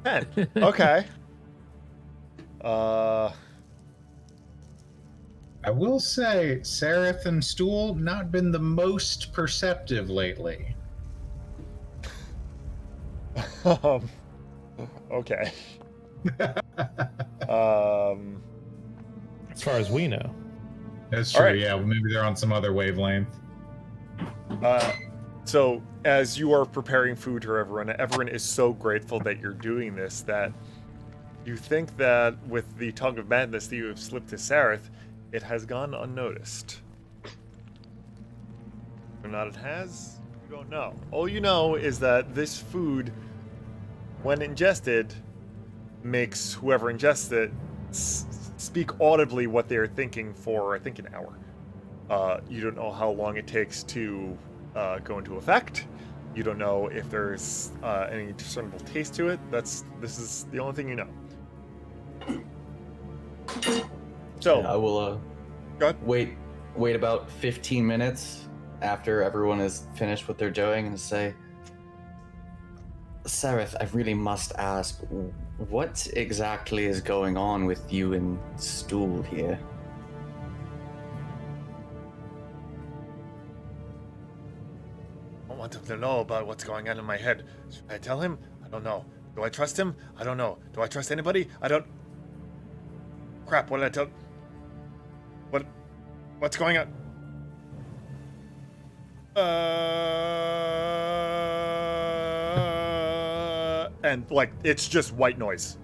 10. Okay. I will say, Sereth and Stool not been the most perceptive lately. Okay. As far as we know. That's All true. right. Yeah, maybe they're on some other wavelength. So as you are preparing food for everyone is so grateful that you're doing this that you think that with the tongue of madness that you have slipped to Sareth, it has gone unnoticed. Or not it has? You don't know. All you know is that this food, when ingested, makes whoever ingests it speak audibly what they're thinking for, I think, an hour. You don't know how long it takes to go into effect. You don't know if there's any discernible taste to it. This is the only thing you know. So I will go ahead. wait about 15 minutes after everyone is finished what they're doing and say, Sareth, I really must ask, what exactly is going on with you and Stool here? I want him to know about what's going on in my head. Should I tell him? I don't know. Do I trust him? I don't know. Do I trust anybody? I don't... Crap, what did I tell... What's going on? And, like, it's just white noise.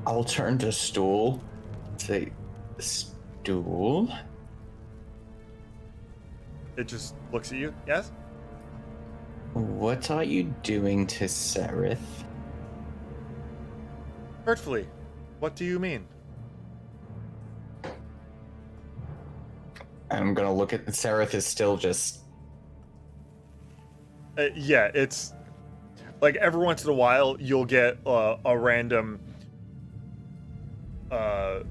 I'll turn to Stool. Say, Stool? It just looks at you. Yes? What are you doing to Sereth? Hurtfully. What do you mean? I'm gonna look at Sereth is still just... Yeah, it's... Like, every once in a while, you'll get a random... a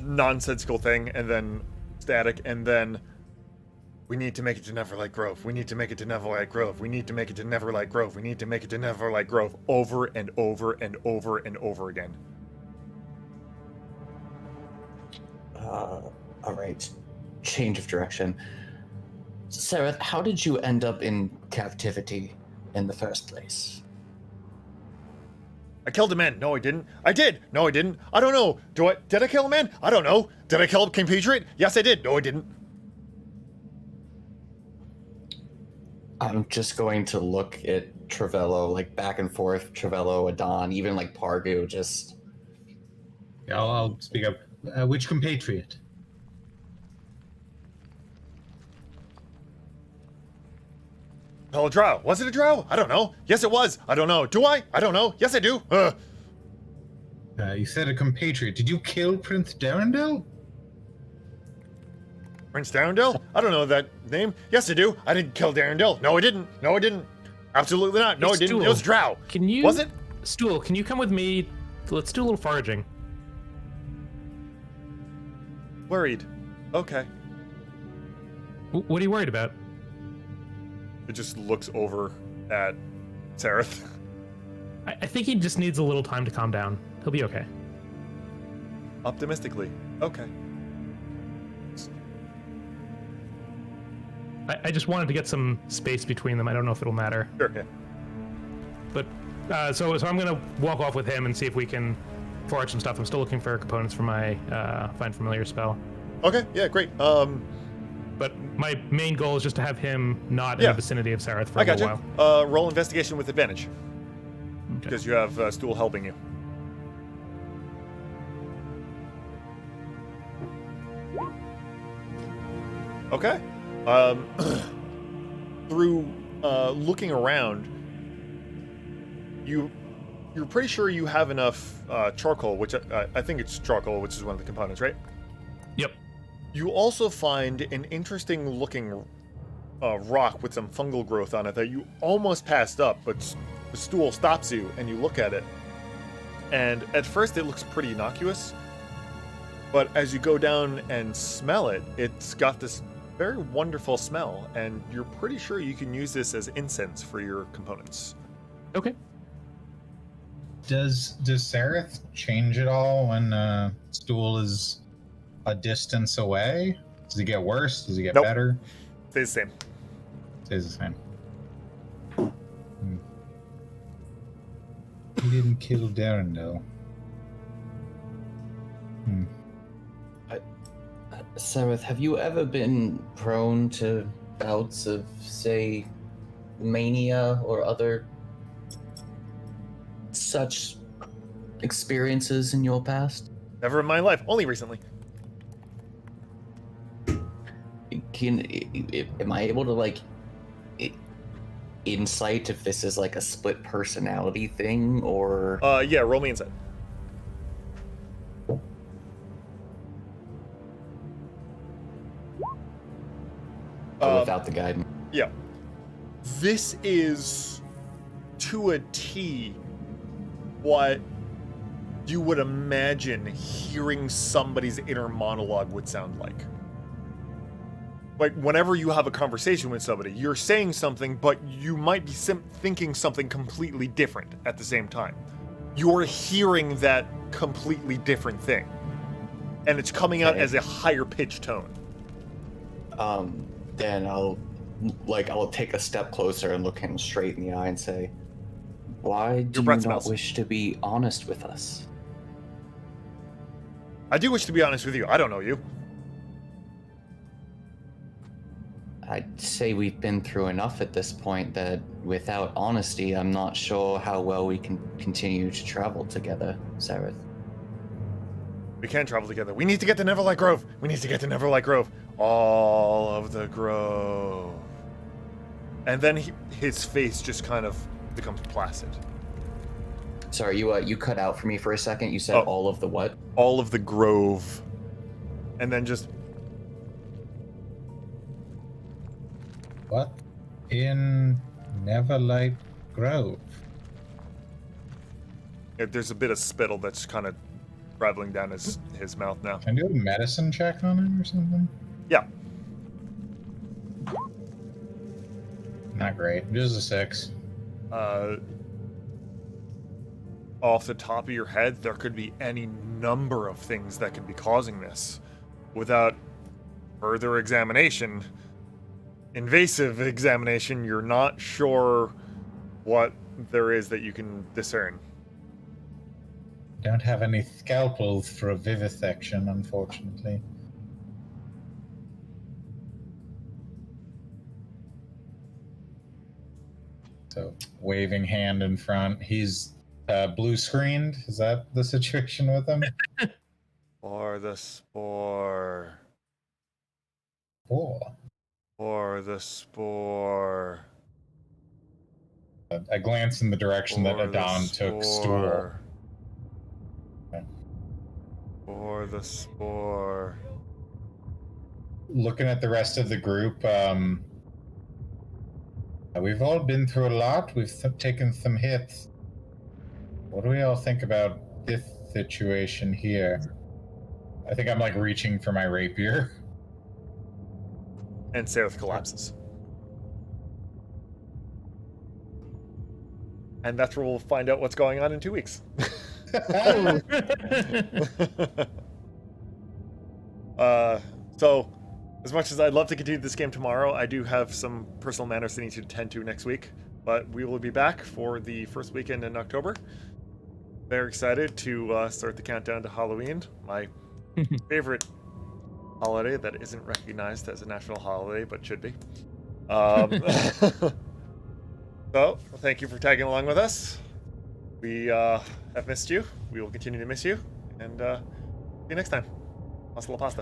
nonsensical thing, and then static, and then... We need to make it to Neverlight Grove. We need to make it to Neverlight Grove. We need to make it to Neverlight Grove. We need to make it to Neverlight Grove. Over and over and over and over again. Alright. Change of direction. Sereth, how did you end up in captivity in the first place? I killed a man. No, I didn't. I did. No, I didn't. I don't know. Did I kill a man? I don't know. Did I kill a compatriot? Yes, I did. No, I didn't. I'm just going to look at Travello, like back and forth, Travello, Adon, even like Pargu, just... Yeah, I'll speak up. Which compatriot? Oh, a drow. Was it a drow? I don't know. Yes, it was. I don't know. Do I? I don't know. Yes, I do. You said a compatriot. Did you kill Prince Darendel? Prince Darendel? I don't know that name. Yes, I do. I didn't kill Darendel. No, I didn't. No, I didn't. Absolutely not. No, Hey, I didn't. It Stool, was drow. Can you... Was it? Stool, can you come with me? Let's do a little foraging. Worried. Okay. What are you worried about? It just looks over at Sareth. I think he just needs a little time to calm down. He'll be okay. Optimistically. Okay. I just wanted to get some space between them. I don't know if it'll matter. Sure, yeah. But, so I'm gonna walk off with him and see if we can forage some stuff. I'm still looking for components for my Find Familiar spell. Okay, yeah, great. But my main goal is just to have him not in the vicinity of Sareth for a little while. Roll investigation with advantage. Okay. Because you have Stool helping you. Okay. Through looking around, you're pretty sure you have enough charcoal, which I think it's charcoal, which is one of the components, right? Yep. You also find an interesting looking rock with some fungal growth on it that you almost passed up, but the Stool stops you and you look at it. And at first it looks pretty innocuous, but as you go down and smell it, it's got this very wonderful smell, and you're pretty sure you can use this as incense for your components. Okay. Does Sereth change at all when Stool is a distance away? Does he get worse? Does he get Nope. better? Stays the same. Stays the same. He didn't kill Darren, though. Sereth, have you ever been prone to bouts of, say, mania or other such experiences in your past? Never in my life, only recently. Am I able to, like, insight if this is like a split personality thing, or... Yeah, roll me insight. Without the guidance. Yeah. This is, to a T, what you would imagine hearing somebody's inner monologue would sound like. Like, whenever you have a conversation with somebody, you're saying something, but you might be thinking something completely different at the same time. You're hearing that completely different thing. And it's coming out as a higher pitched tone. Then I'll take a step closer and look him straight in the eye and say, "Why do you not wish to be honest with us?" I do wish to be honest with you. I don't know you. I'd say we've been through enough at this point that without honesty, I'm not sure how well we can continue to travel together, Sereth. We can travel together. We need to get to Neverlight Grove. We need to get to Neverlight Grove. All of the grove. And then his face just kind of becomes placid. Sorry, you cut out for me for a second. You said all of the what? All of the grove. And then just... What? In Neverlight Grove? There's a bit of spittle that's kind of traveling down his mouth now. Can I do a medicine check on it or something? Yeah. Not great. Just a 6. Off the top of your head, there could be any number of things that could be causing this. Without further examination, invasive examination, you're not sure what there is that you can discern. Don't have any scalpels for a vivisection, unfortunately. So, waving hand in front. He's blue screened. Is that the situation with him? Or the spore. Oh. Or the spore. I glance in the direction that Adon took Stool. Or the spore. Looking at the rest of the group, we've all been through a lot. We've taken some hits. What do we all think about this situation here? I think I'm like reaching for my rapier. And Sereth collapses. And that's where we'll find out what's going on in 2 weeks. So, as much as I'd love to continue this game tomorrow, I do have some personal matters to need to attend to next week. But we will be back for the first weekend in October. Very excited to start the countdown to Halloween, my favorite holiday that isn't recognized as a national holiday, but should be. So, thank you for tagging along with us. We have missed you. We will continue to miss you. And see you next time. Hasta la pasta.